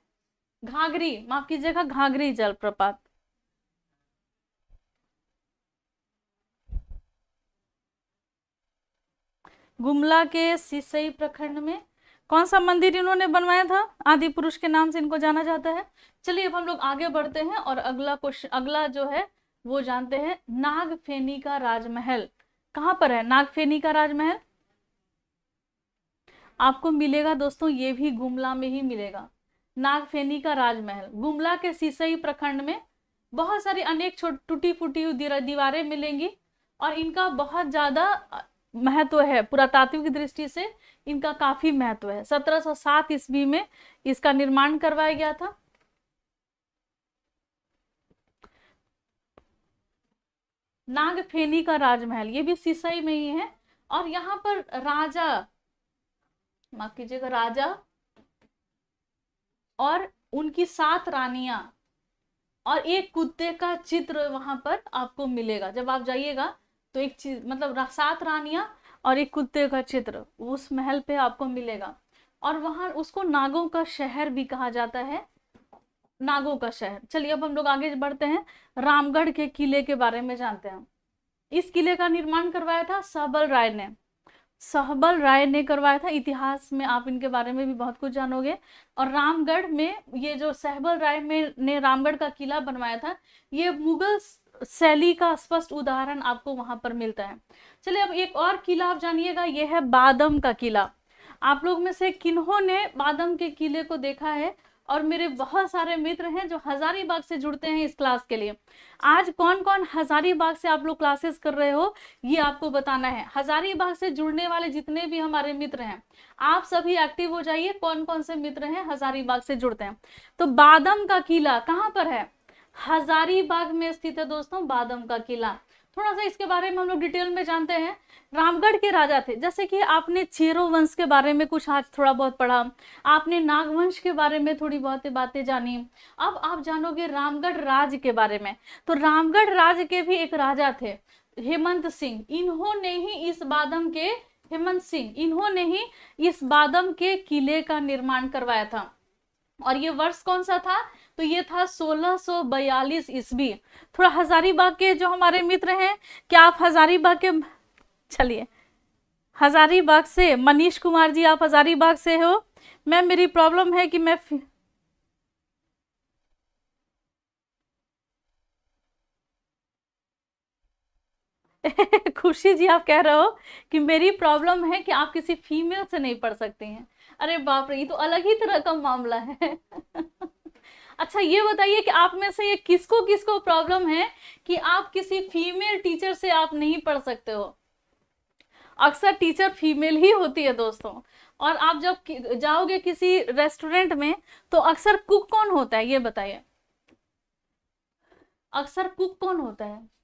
घाघरी, माफ कीजिएगा, घाघरी जलप्रपात। गुमला के सिसई प्रखंड में कौन सा मंदिर इन्होंने बनवाया था? आदि पुरुष के नाम से इनको जाना जाता है। चलिए अब हम लोग आगे बढ़ते हैं और अगला क्वेश्चन, अगला जो है वो जानते हैं। नागफेनी का राजमहल कहां पर है? नागफेनी का राजमहल आपको मिलेगा दोस्तों, ये भी गुमला में ही मिलेगा। नागफेनी का राजमहल गुमला के सिसई प्रखंड में। बहुत सारी अनेक टूटी फूटी दीवारें मिलेंगी, और इनका बहुत ज्यादा महत्व है पुरातात्विक दृष्टि से, इनका काफी महत्व है। 1707 ईस्वी में इसका निर्माण करवाया गया था। नागफेनी का राजमहल ये भी सिसई में ही है, और यहाँ पर राजा, माफ कीजिएगा, राजा और उनकी 7 रानियां और एक कुत्ते का चित्र वहां पर आपको मिलेगा। जब आप जाइएगा तो एक चीज, मतलब 7 रानियां और एक कुत्ते का चित्र उस महल पे आपको मिलेगा। और वहां उसको नागों का शहर भी कहा जाता है, नागों का शहर। चलिए अब हम लोग आगे बढ़ते हैं, रामगढ़ के किले के बारे में जानते हैं। इस किले का निर्माण करवाया था सहबल राय ने। सहबल राय ने करवाया था। इतिहास में आप इनके बारे में भी बहुत कुछ जानोगे। और रामगढ़ में ये जो सहबल राय में ने रामगढ़ का किला बनवाया था, ये मुगल शैली का स्पष्ट उदाहरण आपको वहां पर मिलता है। चलिए अब एक और किला आप जानिएगा, ये है बादम का किला। आप लोग में से किन्होंने बादम के किले को देखा है? और मेरे बहुत सारे मित्र हैं जो हजारीबाग से जुड़ते हैं इस क्लास के लिए। आज कौन कौन हजारीबाग से आप लोग क्लासेस कर रहे हो, ये आपको बताना है। हजारीबाग से जुड़ने वाले जितने भी हमारे मित्र हैं, आप सभी एक्टिव हो जाइए। कौन कौन से मित्र हैं हजारीबाग से जुड़ते हैं? तो बादम का किला कहाँ पर है? हजारीबाग में स्थित है दोस्तों बादम का किला। थोड़ा सा इसके बारे में हम लोग डिटेल में जानते हैं। रामगढ़ के राजा थे, जैसे कि आपने चेरो वंश के बारे में कुछ आज थोड़ा बहुत पढ़ा, आपने नागवंश के बारे में थोड़ी बहुत बातें जानी, अब आप जानोगे रामगढ़ राज के बारे में। तो रामगढ़ राज के भी एक राजा थे हेमंत सिंह, इन्होंने ही इस बादम के, हेमंत सिंह इन्होंने ही इस बादम के किले का निर्माण करवाया था। और ये वर्ष कौन सा था? तो ये था 1642 ईस्वी। थोड़ा हजारीबाग के जो हमारे मित्र हैं, क्या आप हजारीबाग के, चलिए हजारीबाग से मनीष कुमार जी, आप हजारीबाग से हो? मैम मेरी प्रॉब्लम है कि मैं खुशी जी आप कह रहे हो कि मेरी प्रॉब्लम है कि आप किसी फीमेल से नहीं पढ़ सकती हैं। अरे बाप रे, ये तो अलग ही तरह का मामला है। अच्छा ये बताइए कि आप में से ये किसको किसको प्रॉब्लम है कि आप किसी फीमेल टीचर से आप नहीं पढ़ सकते हो? अक्सर टीचर फीमेल ही होती है दोस्तों। और आप जब जाओगे किसी रेस्टोरेंट में तो अक्सर कुक कौन होता है, ये बताइए, अक्सर कुक कौन होता है?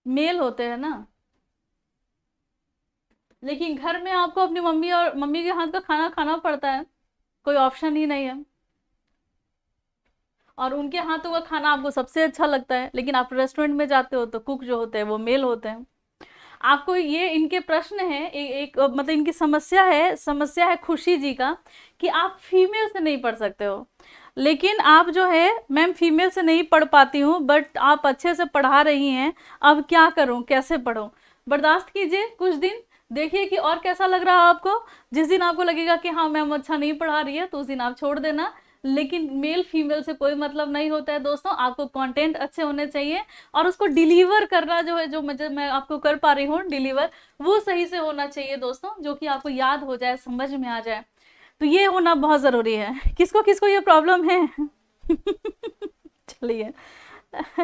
मेल होते हैं ना। लेकिन घर में आपको अपनी मम्मी और मम्मी के हाथ का खाना खाना पड़ता है, कोई ऑप्शन ही नहीं है। और उनके हाथों का खाना आपको सबसे अच्छा लगता है, लेकिन आप रेस्टोरेंट में जाते हो तो कुक जो होते हैं वो मेल होते हैं। आपको ये इनके प्रश्न है, एक मतलब इनकी समस्या है खुशी जी का कि आप फीमेल से नहीं पढ़ सकते हो। लेकिन आप जो है, मैम फीमेल से नहीं पढ़ पाती हूँ बट आप अच्छे से पढ़ा रही हैं, अब क्या करूँ, कैसे पढ़ूँ? बर्दाश्त कीजिए कुछ दिन, देखिए कि और कैसा लग रहा है आपको। जिस दिन आपको लगेगा कि हाँ मैम अच्छा नहीं पढ़ा रही है तो उस दिन आप छोड़ देना। लेकिन मेल फीमेल से कोई मतलब नहीं होता है दोस्तों, आपको कंटेंट अच्छे होने चाहिए और उसको डिलीवर करना जो है, जो मैं आपको कर पा रही हूँ डिलीवर, वो सही से होना चाहिए दोस्तों, जो कि आपको याद हो जाए, समझ में आ जाए। तो ये होना बहुत ज़रूरी है। किसको किसको ये प्रॉब्लम है? चलिए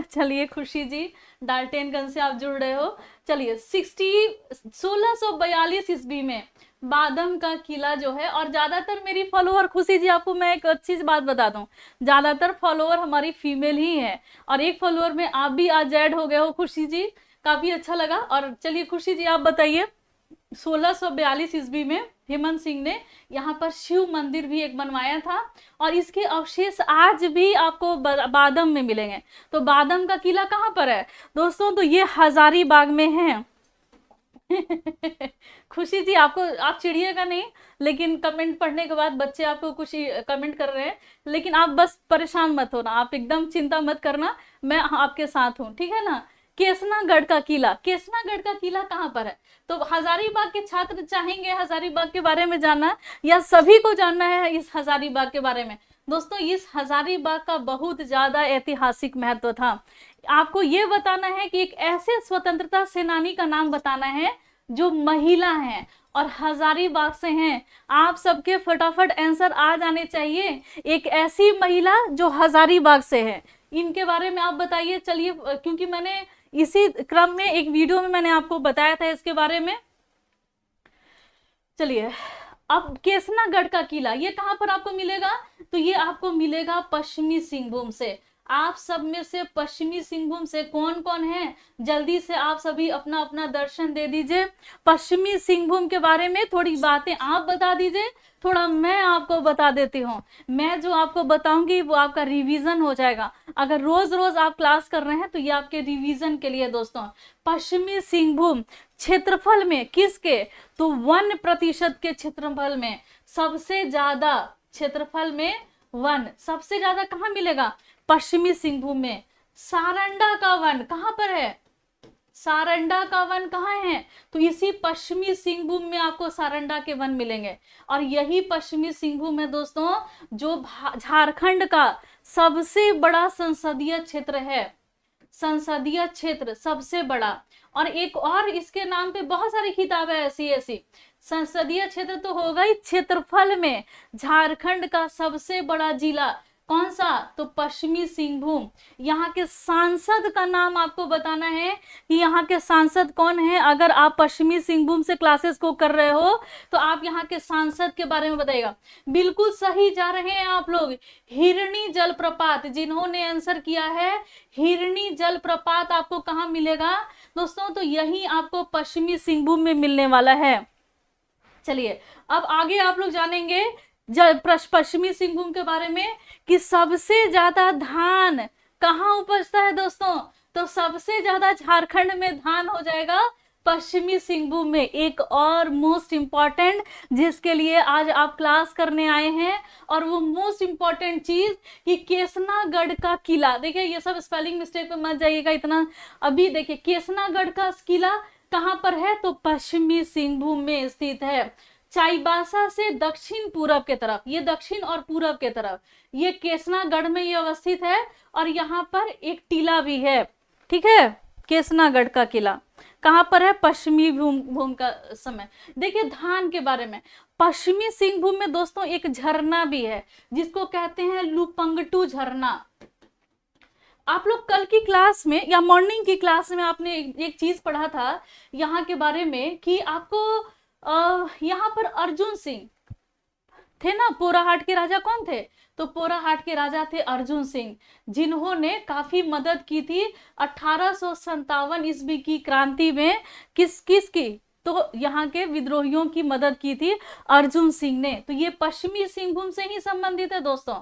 चलिए खुशी जी, डाल्टनगंज से आप जुड़ रहे हो। चलिए 1642 ईस्वी में बादम का किला जो है, और ज्यादातर मेरी फॉलोअर, खुशी जी आपको मैं एक अच्छी सी बात बता दूं, ज्यादातर फॉलोअर हमारी फीमेल ही है, और एक फॉलोअर में आप भी आज ऐड हो गए हो खुशी जी, काफी अच्छा लगा। और चलिए खुशी जी आप बताइए, 1642 ईस्वी में हेमंत सिंह ने यहाँ पर शिव मंदिर भी एक बनवाया था, और इसके अवशेष आज भी आपको बादम में मिलेंगे। तो बादम का किला कहाँ पर है दोस्तों? तो ये हजारीबाग में है। खुशी जी आपको, आप चिढ़िएगा नहीं, लेकिन कमेंट पढ़ने के बाद बच्चे आपको कुछ कमेंट कर रहे हैं, लेकिन आप बस परेशान मत होना, आप एकदम चिंता मत करना, मैं आपके साथ हूँ, ठीक है ना। केसनागढ़ का किला, केसनागढ़ का किला कहाँ पर है? तो हजारीबाग के छात्र चाहेंगे हजारीबाग के बारे में जानना, या सभी को जानना है इस हजारीबाग के बारे में? दोस्तों इस हजारीबाग का बहुत ज्यादा ऐतिहासिक महत्व था। आपको ये बताना है कि एक ऐसे स्वतंत्रता सेनानी का नाम बताना है जो महिला है और हजारीबाग से हैं। आप सबके फटाफट आंसर आ जाने चाहिए, एक ऐसी महिला जो हजारीबाग से है, इनके बारे में आप बताइए। चलिए, क्योंकि मैंने इसी क्रम में एक वीडियो में मैंने आपको बताया था इसके बारे में। चलिए, अब केसनागढ़ का किला ये कहां पर आपको मिलेगा? तो ये आपको मिलेगा पश्चिमी सिंहभूम से। आप सब में से पश्चिमी सिंहभूम से कौन कौन है, जल्दी से आप सभी अपना अपना दर्शन दे दीजिए। पश्चिमी सिंहभूम के बारे में थोड़ी बातें आप बता दीजिए, थोड़ा मैं आपको बता देती हूँ। मैं जो आपको बताऊंगी वो आपका रिवीजन हो जाएगा। अगर रोज रोज आप क्लास कर रहे हैं तो ये आपके रिवीजन के लिए दोस्तों। पश्चिमी सिंहभूम क्षेत्रफल में किसके? तो 1% के क्षेत्रफल में, सबसे ज्यादा क्षेत्रफल में वन सबसे ज्यादा कहाँ मिलेगा? पश्चिमी सिंहभूम में। सारंडा का वन कहां पर है? सारंडा का वन कहाँ है? तो इसी पश्चिमी सिंहभूम में आपको सारंडा के वन मिलेंगे। और यही पश्चिमी सिंहभूम है दोस्तों जो झारखंड का सबसे बड़ा संसदीय क्षेत्र है, संसदीय क्षेत्र सबसे बड़ा। और एक और इसके नाम पे बहुत सारी किताबें ऐसी ऐसी। संसदीय क्षेत्र तो होगा ही, क्षेत्रफल में झारखंड का सबसे बड़ा जिला कौन सा? तो पश्चिमी सिंहभूम। यहाँ के सांसद का नाम आपको बताना है कि यहाँ के सांसद कौन है। अगर आप पश्चिमी सिंहभूम से क्लासेस को कर रहे हो तो आप यहाँ के सांसद के बारे में बताइएगा। बिल्कुल सही जा रहे हैं आप लोग। हिरणी जलप्रपात, जिन्होंने आंसर किया है हिरणी जलप्रपात, आपको कहाँ मिलेगा दोस्तों? तो यही आपको पश्चिमी सिंहभूम में मिलने वाला है। चलिए अब आगे आप लोग जानेंगे पश्चिमी सिंहभूम के बारे में कि सबसे ज्यादा धान कहाँ उपजता है दोस्तों? तो सबसे ज्यादा झारखंड में धान हो जाएगा पश्चिमी सिंहभूम में। एक और मोस्ट इंपॉर्टेंट जिसके लिए आज आप क्लास करने आए हैं, और वो मोस्ट इंपॉर्टेंट चीज कि केसनागढ़ का किला। देखिए ये सब स्पेलिंग मिस्टेक पे मत जाइएगा इतना। अभी देखिए केसनागढ़ का किला कहां पर है? तो पश्चिमी सिंहभूम में स्थित है। चाईबासा से दक्षिण पूरब के तरफ, ये दक्षिण और पूरब के तरफ, ये केसनागढ़ में ये अवस्थित है। और यहाँ पर एक टीला भी है, ठीक है। केसनागढ़ का किला कहां पर है? पश्चिमी भूम का समय। देखिए धान के बारे में, पश्चिमी सिंहभूम में दोस्तों एक झरना भी है जिसको कहते हैं लुपंगटू झरना। आप लोग कल की क्लास में या मॉर्निंग की क्लास में आपने एक चीज पढ़ा था यहाँ के बारे में कि आपको यहाँ पर अर्जुन सिंह थे ना, पोराहाट के राजा कौन थे? तो पोराहाट के राजा थे अर्जुन सिंह, जिन्होंने काफी मदद की थी 1857 ईस्वी की क्रांति में। किसकी? तो यहाँ के विद्रोहियों की मदद की थी अर्जुन सिंह ने। तो ये पश्चिमी सिंहभूम से ही संबंधित है दोस्तों,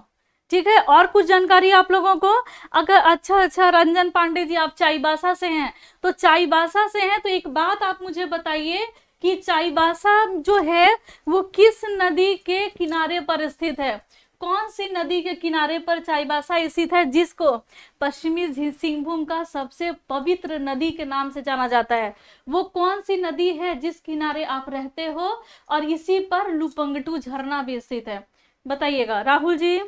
ठीक है। और कुछ जानकारी आप लोगों को, अगर अच्छा रंजन पांडे जी आप चाईबासा से हैं, तो चाईबासा से हैं तो एक बात आप मुझे बताइए कि चाईबासा जो है वो किस नदी के किनारे पर स्थित है? कौन सी नदी के किनारे पर चाईबासा स्थित है, जिसको पश्चिमी सिंहभूम का सबसे पवित्र नदी के नाम से जाना जाता है? वो कौन सी नदी है जिस किनारे आप रहते हो? और इसी पर लुपंगटू झरना भी स्थित है, बताइएगा राहुल जी।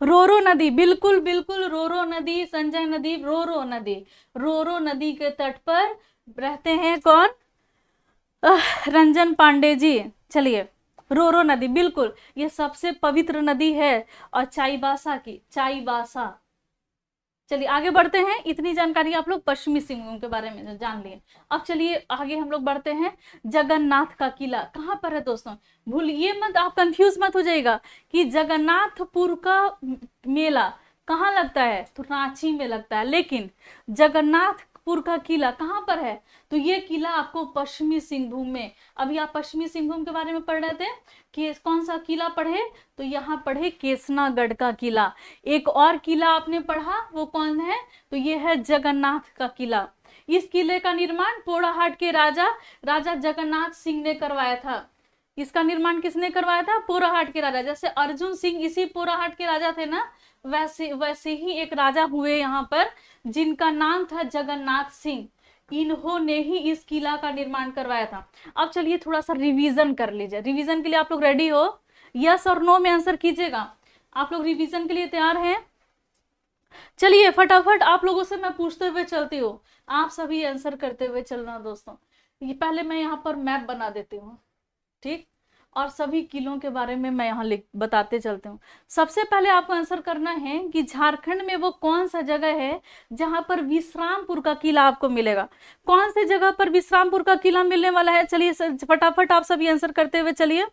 रोरो नदी, बिल्कुल बिल्कुल रोरो नदी, संजय नदी, रोरो नदी। रोरो नदी के तट पर रहते हैं कौन? रंजन पांडे जी। चलिए रोरो नदी, बिल्कुल ये सबसे पवित्र नदी है। और चाईबासा की, चाईबासा। चलिए आगे बढ़ते हैं। इतनी जानकारी आप लोग पश्चिमी सिंहभूम के बारे में जान लिए। अब चलिए आगे हम लोग बढ़ते हैं। जगन्नाथ का किला कहां पर है दोस्तों? भूलिए मत, आप कंफ्यूज मत हो जाइएगा कि जगन्नाथपुर का मेला कहाँ लगता है? तो रांची में लगता है। लेकिन जगन्नाथपुर का किला कहां पर है? तो ये किला आपको पश्चिमी सिंहभूम में। अभी आप पश्चिमी सिंहभूम के बारे में पढ़ रहे थे कि कौन सा किला पढ़े? तो यहाँ पढ़े केसनागढ़ का किला। एक और किला आपने पढ़ा, वो कौन है? तो ये है जगन्नाथ का किला। इस किले का निर्माण पोराहाट के राजा जगन्नाथ सिंह ने करवाया था। इसका निर्माण किसने करवाया था? पोराहाट के राजा। जैसे अर्जुन सिंह इसी पोराहाट के राजा थे ना, वैसे ही एक राजा हुए यहाँ पर जिनका नाम था जगन्नाथ सिंह। इन्होंने ही इस किला का निर्माण करवाया था। अब चलिए थोड़ा सा रिवीजन कर लीजिए। रिवीजन के लिए आप लोग रेडी हो? यस और नो में आंसर कीजिएगा। आप लोग रिवीजन के लिए तैयार हैं? चलिए फटाफट आप लोगों से मैं पूछते हुए चलती हूँ, आप सभी आंसर करते हुए चलना दोस्तों। ये पहले मैं यहाँ पर मैप बना देती हूँ, ठीक, और सभी किलों के बारे में मैं यहाँ बताते चलते हूँ। सबसे पहले आपको आंसर करना है कि झारखंड में वो कौन सा जगह है जहां पर विश्रामपुर का किला आपको मिलेगा। कौन सी जगह पर विश्रामपुर का किला मिलने वाला है? चलिए फटाफट आप सभी आंसर करते हुए चलिए।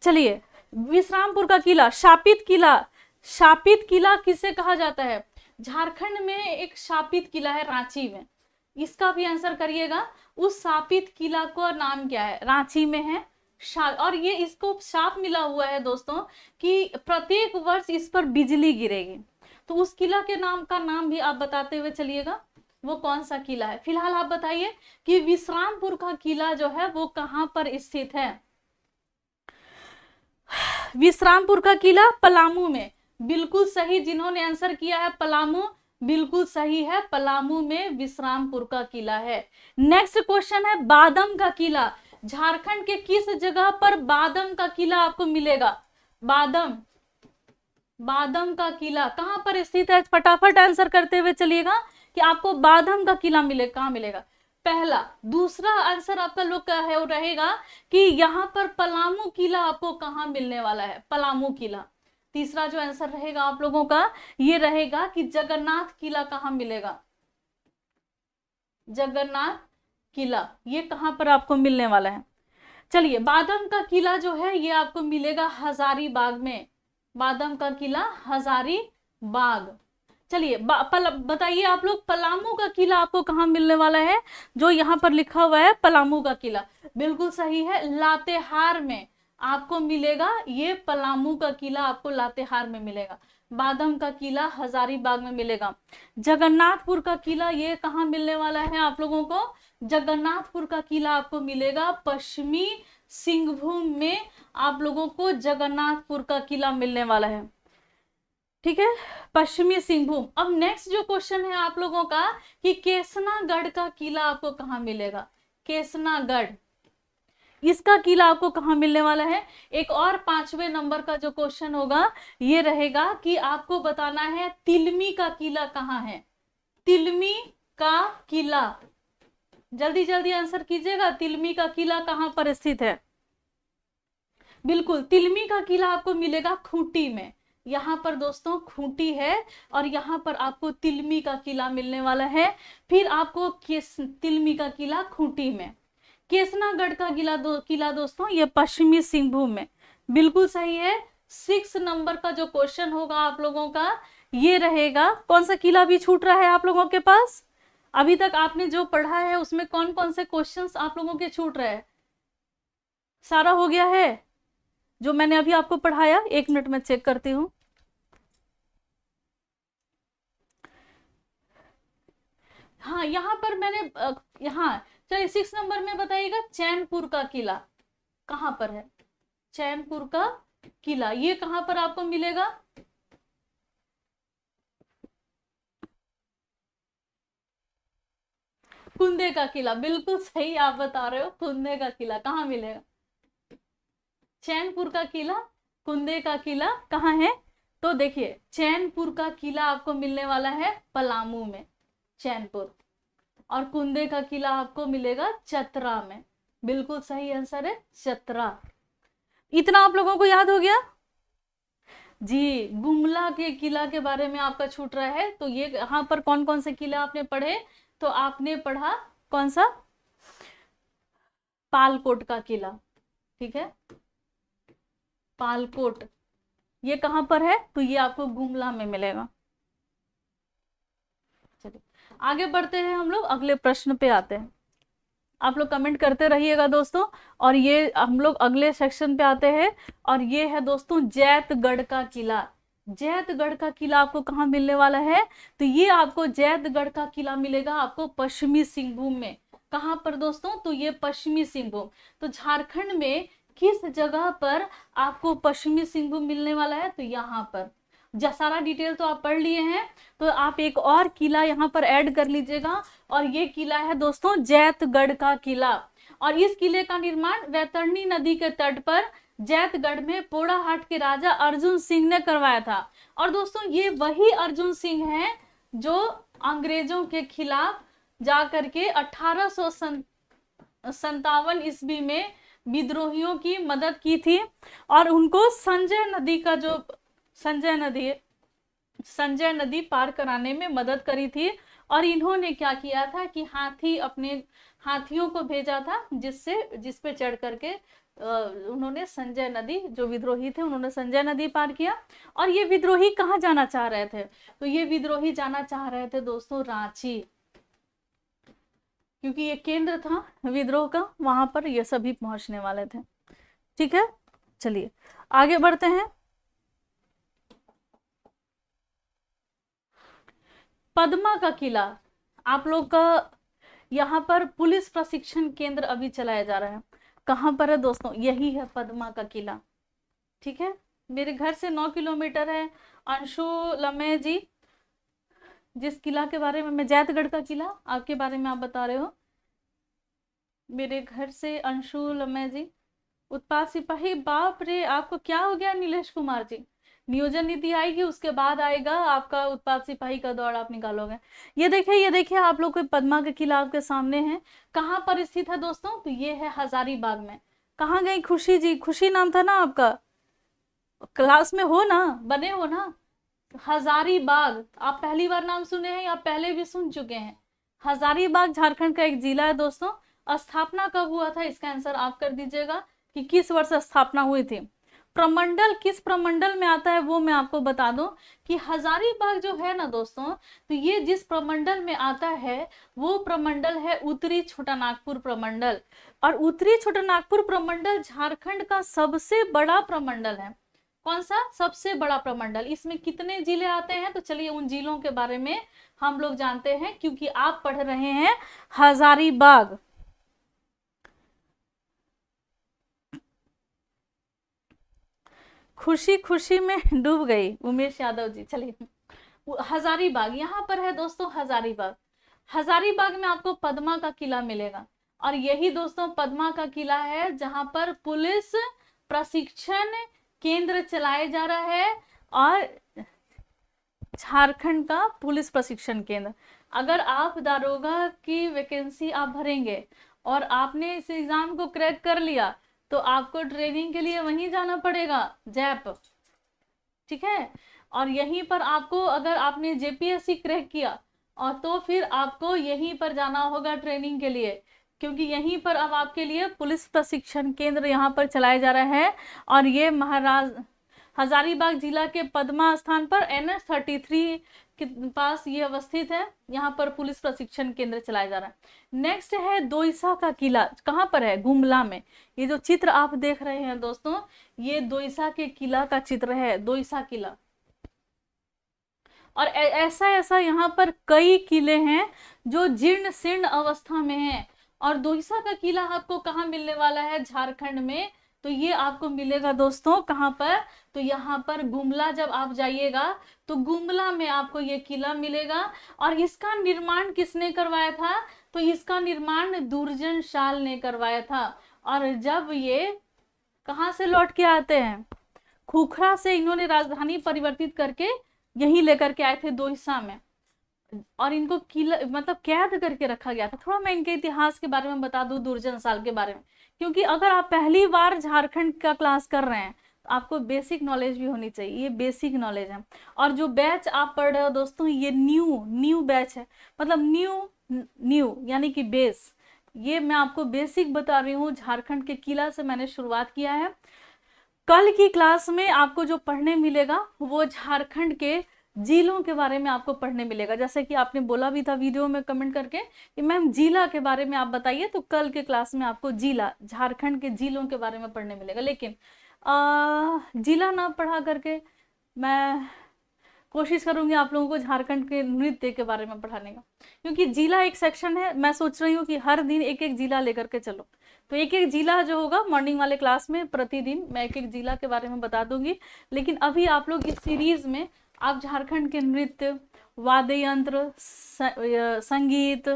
चलिए विश्रामपुर का किला, शापित किला। शापित किला किसे कहा जाता है? झारखंड में एक शापित किला है रांची में, इसका भी आंसर करिएगा। उस शापित किला का नाम क्या है? रांची में है। और ये इसको शाप मिला हुआ है दोस्तों कि प्रत्येक वर्ष इस पर बिजली गिरेगी। तो उस किला के नाम का नाम भी आप बताते हुए चलिएगा, वो कौन सा किला है। फिलहाल आप बताइए कि विश्रामपुर का किला जो है वो कहां पर स्थित है? विश्रामपुर का किला पलामू में, बिल्कुल सही। जिन्होंने आंसर किया है पलामू, बिल्कुल सही है, पलामू में विश्रामपुर का किला है। नेक्स्ट क्वेश्चन है बादम का किला। झारखंड के किस जगह पर बादम का किला आपको मिलेगा? बादम का किला कहां पर स्थित है? फटाफट आंसर करते हुए चलिएगा कि आपको बादम का किला मिलेगा, कहां मिलेगा? पहला। दूसरा आंसर आपका लोग का है वो रहेगा कि यहाँ पर पलामू किला आपको कहां मिलने वाला है? पलामू किला। तीसरा जो आंसर रहेगा आप लोगों का ये रहेगा कि जगन्नाथ किला कहाँ मिलेगा। जगन्नाथ किला ये कहां पर आपको मिलने वाला है। चलिए, बादाम का किला जो है ये आपको मिलेगा हजारीबाग में। बादाम का किला हजारीबाग। चलिए बताइए आप लोग, पलामू का किला आपको कहां मिलने वाला है। जो यहाँ पर लिखा हुआ है पलामू का किला, बिल्कुल सही है, लातेहार में आपको मिलेगा। ये पलामू का किला आपको लातेहार में मिलेगा। बादाम का किला हजारीबाग में मिलेगा। जगन्नाथपुर का किला ये कहाँ मिलने वाला है आप लोगों को। जगन्नाथपुर का किला आपको मिलेगा पश्चिमी सिंहभूम में। आप लोगों को जगन्नाथपुर का किला मिलने वाला है, ठीक है, पश्चिमी सिंहभूम। अब नेक्स्ट जो क्वेश्चन है आप लोगों का कि केसनागढ़ का किला आपको कहाँ मिलेगा। केसनागढ़, इसका किला आपको कहाँ मिलने वाला है। एक और 5वें नंबर का जो क्वेश्चन होगा ये रहेगा कि आपको बताना है तिलमी का किला कहाँ है। तिलमी का किला, जल्दी जल्दी आंसर कीजिएगा, तिलमी का किला कहाँ पर स्थित है। बिल्कुल, तिलमी का किला आपको मिलेगा खूंटी में। यहाँ पर दोस्तों खूंटी है और यहाँ पर आपको तिलमी का किला मिलने वाला है। फिर आपको तिलमी का किला खूंटी में। केसनागढ़ का किला दोस्तों ये पश्चिमी सिंहभूम में, बिल्कुल सही है। 6 नंबर का जो क्वेश्चन होगा आप लोगों का ये रहेगा, कौन सा किला भी छूट रहा है आप लोगों के पास। अभी तक आपने जो पढ़ा है उसमें कौन कौन से क्वेश्चंस आप लोगों के छूट रहे हैं। सारा हो गया है जो मैंने अभी आपको पढ़ाया। 1 मिनट में चेक करती हूँ। हाँ, यहाँ पर मैंने यहाँ चलिए 6 नंबर में बताइएगा चैनपुर का किला कहाँ पर है। चैनपुर का किला ये कहाँ पर आपको मिलेगा। कुंदे का किला, बिल्कुल सही आप बता रहे हो। कुंदे का किला कहाँ मिलेगा। चैनपुर का किला, कुंदे का किला कहाँ है। तो देखिए चैनपुर का किला आपको मिलने वाला है पलामू में, चैनपुर। और कुंदे का किला आपको मिलेगा चतरा में। बिल्कुल सही आंसर है चतरा। इतना आप लोगों को याद हो गया जी। गुमला के किला के बारे में आपका छूट रहा है। तो ये यहाँ पर कौन कौन से किले आपने पढ़े, तो आपने पढ़ा कौन सा, पालकोट का किला, ठीक है, पालकोट ये कहां पर है, तो ये आपको गुमला में मिलेगा। चलिए आगे बढ़ते हैं, हम लोग अगले प्रश्न पे आते हैं। आप लोग कमेंट करते रहिएगा दोस्तों। और ये हम लोग अगले सेक्शन पे आते हैं और ये है दोस्तों जैतगढ़ का किला। जैतगढ़ का किला आपको कहाँ मिलने वाला है, तो ये आपको जैतगढ़ का किला मिलेगा आपको पश्चिमी सिंहभूम में। कहाँ पर दोस्तों, तो ये पश्चिमी सिंहभूम। तो झारखंड में किस जगह पर आपको पश्चिमी सिंहभूम मिलने वाला है, तो यहाँ पर। सारा डिटेल तो आप पढ़ लिए हैं, तो आप एक और किला यहाँ पर ऐड कर लीजिएगा और ये किला है दोस्तों जैतगढ़ का किला। और इस किले का निर्माण वैतरणी नदी के तट पर जैतगढ़ में पोड़ाहाट के राजा अर्जुन सिंह ने करवाया था। और दोस्तों ये वही अर्जुन सिंह है जो अंग्रेजों के खिलाफ जाकर के 1857 ईस्वी में विद्रोहियों की मदद की थी और उनको संजय नदी पार कराने में मदद करी थी। और इन्होंने क्या किया था कि अपने हाथियों को भेजा था जिस पे चढ़ करके उन्होंने संजय नदी, जो विद्रोही थे उन्होंने संजय नदी पार किया। और ये विद्रोही कहाँ जाना चाह रहे थे, तो ये विद्रोही जाना चाह रहे थे दोस्तों रांची, क्योंकि ये केंद्र था विद्रोह का, वहां पर ये सभी पहुंचने वाले थे। ठीक है, चलिए आगे बढ़ते हैं। पद्मा का किला आप लोग का यहाँ पर पुलिस प्रशिक्षण केंद्र अभी चलाया जा रहा है। कहाँ पर है दोस्तों, यही है पद्मा का किला। ठीक है, मेरे घर से 9 किलोमीटर है। अंशु लम्हे जी, जिस किला के बारे में मैं, जैतगढ़ का किला आपके बारे में आप बता रहे हो, मेरे घर से अंशु लम्हे जी। उत्पाद सिपाही, बाप रे आपको क्या हो गया नीलेश कुमार जी। नियोजन नीति आएगी उसके बाद आएगा आपका उत्पाद सिपाही का दौड़ आप निकालोगे। ये देखिए आप लोग को पद्मा का किला आपके सामने है। कहाँ पर स्थित है दोस्तों, तो ये है हजारीबाग में। कहाँ गई खुशी जी, खुशी नाम था ना आपका, क्लास में हो ना, बने हो ना। हजारीबाग आप पहली बार नाम सुने हैं या पहले भी सुन चुके हैं? हजारीबाग झारखंड का एक जिला है दोस्तों। स्थापना कब हुआ था, इसका आंसर आप कर दीजिएगा कि किस वर्ष स्थापना हुई थी। प्रमंडल किस प्रमंडल में आता है वो मैं आपको बता दूं कि हजारीबाग जो है ना दोस्तों, तो ये जिस प्रमंडल में आता है वो प्रमंडल है उत्तरी छोटानागपुर प्रमंडल। और उत्तरी छोटानागपुर प्रमंडल झारखंड का सबसे बड़ा प्रमंडल है। कौन सा सबसे बड़ा प्रमंडल? इसमें कितने जिले आते हैं? तो चलिए उन जिलों के बारे में हम लोग जानते हैं, क्योंकि आप पढ़ रहे हैं हजारीबाग। खुशी खुशी में डूब गई, उमेश यादव जी। चलिए हजारीबाग यहाँ पर है दोस्तों, हजारीबाग। हजारीबाग में आपको पद्मा का किला मिलेगा, और यही दोस्तों पद्मा का किला है जहां पर पुलिस प्रशिक्षण केंद्र चलाया जा रहा है। और झारखंड का पुलिस प्रशिक्षण केंद्र, अगर आप दारोगा की वैकेंसी आप भरेंगे और आपने इस एग्जाम को क्रैक कर लिया तो आपको ट्रेनिंग के लिए वहीं जाना पड़ेगा, जैप, ठीक है। और यहीं पर आपको, अगर आपने जेपीएससी क्रैक किया और तो फिर आपको यहीं पर जाना होगा ट्रेनिंग के लिए, क्योंकि यहीं पर अब आपके लिए पुलिस प्रशिक्षण केंद्र यहाँ पर चलाया जा रहा है। और ये महाराज हजारीबाग जिला के पद्मा स्थान पर NH-33 के पास ये अवस्थित है। यहाँ पर पुलिस प्रशिक्षण केंद्र चलाया जा रहा है। नेक्स्ट है दोईसा का किला, कहाँ पर है? गुमला में। ये जो चित्र आप देख रहे हैं दोस्तों, ये दोईसा के किला का चित्र है, दोईसा किला। और ऐसा ऐसा यहाँ पर कई किले हैं जो जीर्ण शीर्ण अवस्था में हैं। और दोईसा का किला आपको कहाँ मिलने वाला है? झारखंड में। तो ये आपको मिलेगा दोस्तों कहाँ पर? तो यहाँ पर गुमला, जब आप जाइएगा तो गुमला में आपको ये किला मिलेगा। और इसका निर्माण किसने करवाया था? तो इसका निर्माण दुर्जन शाल ने करवाया था। और जब ये कहाँ से लौट के आते हैं? खुखरा से इन्होंने राजधानी परिवर्तित करके यहीं लेकर के आए थे दोईसा में। और इनको किला मतलब कैद करके रखा गया था। थोड़ा मैं इनके इतिहास के बारे में बता दूं, दुर्जन साल के बारे में, क्योंकि अगर आप पहली बार झारखंड का क्लास कर रहे हैं तो आपको बेसिक नॉलेज भी होनी चाहिए। ये बेसिक नॉलेज है। और जो बैच आप पढ़ रहे हो दोस्तों, ये न्यू बैच है, मतलब न्यू यानी कि बेस। ये मैं आपको बेसिक बता रही हूँ। झारखंड के किला से मैंने शुरुआत किया है। कल की क्लास में आपको जो पढ़ने मिलेगा वो झारखंड के जिलों के बारे में आपको पढ़ने मिलेगा। जैसे कि आपने बोला भी था वीडियो में कमेंट करके कि मैम जिला के बारे में आप बताइए, तो कल के क्लास में आपको जिला, झारखंड के जिलों के बारे में पढ़ने मिलेगा। लेकिन जिला ना पढ़ा करके मैं कोशिश करूंगी आप लोगों को झारखंड के नृत्य के बारे में पढ़ाने का, क्योंकि जिला एक सेक्शन है। मैं सोच रही हूँ कि हर दिन एक एक जिला लेकर के चलो, तो एक एक जिला जो होगा मॉर्निंग वाले क्लास में प्रतिदिन मैं एक एक जिला के बारे में बता दूंगी। लेकिन अभी आप लोग इस सीरीज में आप झारखंड के नृत्य, वाद्य यंत्र, संगीत,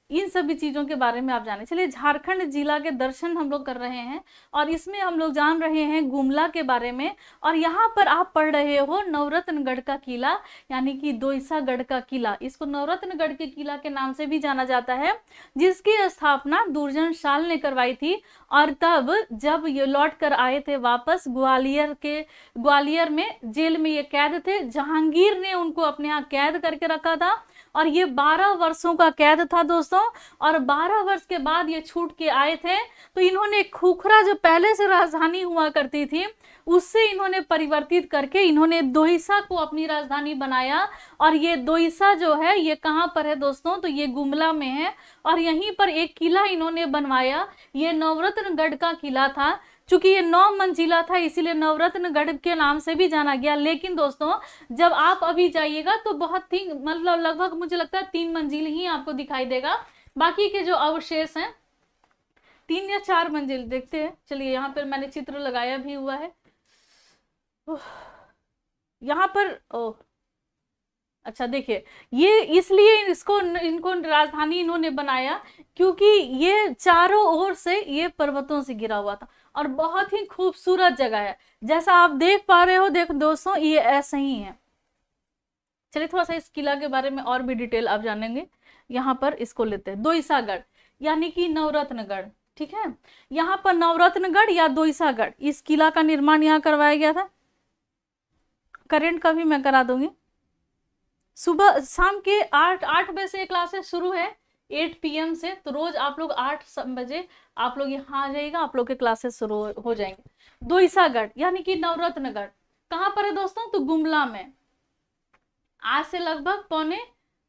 इन सभी चीजों के बारे में आप जाने। चलिए झारखंड जिला के दर्शन हम लोग कर रहे हैं और इसमें हम लोग जान रहे हैं गुमला के बारे में। और यहाँ पर आप पढ़ रहे हो नवरत्नगढ़ का किला, यानी कि दोईसागढ़ का किला। इसको नवरत्नगढ़ के किला के नाम से भी जाना जाता है, जिसकी स्थापना दुर्जन शाल ने करवाई थी। और तब जब ये लौट कर आए थे वापस ग्वालियर में जेल में ये कैद थे, जहांगीर ने उनको अपने यहाँ कैद करके रखा था। और ये 12 वर्षों का कैद था दोस्तों। और 12 वर्ष के बाद ये छूट के आए थे, तो इन्होंने खुखरा जो पहले से राजधानी हुआ करती थी उससे इन्होंने परिवर्तित करके इन्होंने दोईसा को अपनी राजधानी बनाया। और ये दोईसा जो है ये कहाँ पर है दोस्तों? तो ये गुमला में है। और यहीं पर एक किला इन्होंने बनवाया, ये नवरत्नगढ़ का किला था। चूंकि ये 9 मंजिला था इसीलिए नवरत्नगढ़ के नाम से भी जाना गया। लेकिन दोस्तों जब आप अभी जाइएगा तो बहुत ही मतलब लगभग मुझे लगता है 3 मंजिल ही आपको दिखाई देगा, बाकी के जो अवशेष हैं 3 या 4 मंजिल देखते हैं। चलिए यहाँ पर मैंने चित्र लगाया भी हुआ है। यहाँ पर अच्छा देखिए, ये इसलिए इनको राजधानी इन्होंने बनाया क्योंकि ये चारों ओर से ये पर्वतों से घिरा हुआ था और बहुत ही खूबसूरत जगह है। जैसा आप देख पा रहे हो, देखो दोस्तों ये ऐसे ही है। चलिए थोड़ा सा इस किला के बारे में और भी डिटेल आप जानेंगे। यहाँ पर इसको लेते हैं दोईसागढ़ यानी कि नवरत्नगढ़, ठीक है। यहाँ पर नवरत्नगढ़ या दोईसागढ़, इस किला का निर्माण यहाँ करवाया गया था। करंट का भी मैं करा दूंगी। सुबह शाम के 8 बजे से क्लासेस शुरू है, 8 PM से। तो रोज आप लोग 8 बजे आप लोग यहाँ आ जाइएगा, आप लोग के क्लासेस शुरू हो जाएंगे। दोईसागढ़ यानी कि नवरत्नगढ़ कहाँ पर है दोस्तों? तो गुमला में। आज से लगभग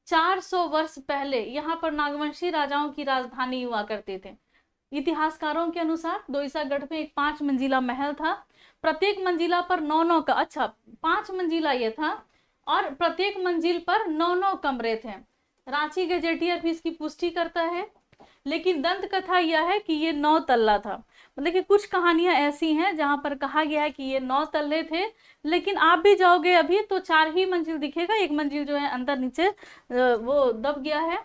450 वर्ष पहले यहाँ पर नागवंशी राजाओं की राजधानी हुआ करते थे। इतिहासकारों के अनुसार दोईसागढ़ में एक 5 मंजिला महल था। प्रत्येक मंजिला पर 9 का 5 मंजिला ये था और प्रत्येक मंजिल पर 9 कमरे थे। रांची गजेटियर भी इसकी पुष्टि करता है, लेकिन दंत कथा यह है कि ये 9 तल्ला था। मतलब कि कुछ कहानियां ऐसी हैं जहां पर कहा गया है कि ये 9 तल्ले थे, लेकिन आप भी जाओगे अभी तो 4 ही मंजिल दिखेगा, एक मंजिल जो है अंदर नीचे वो दब गया है।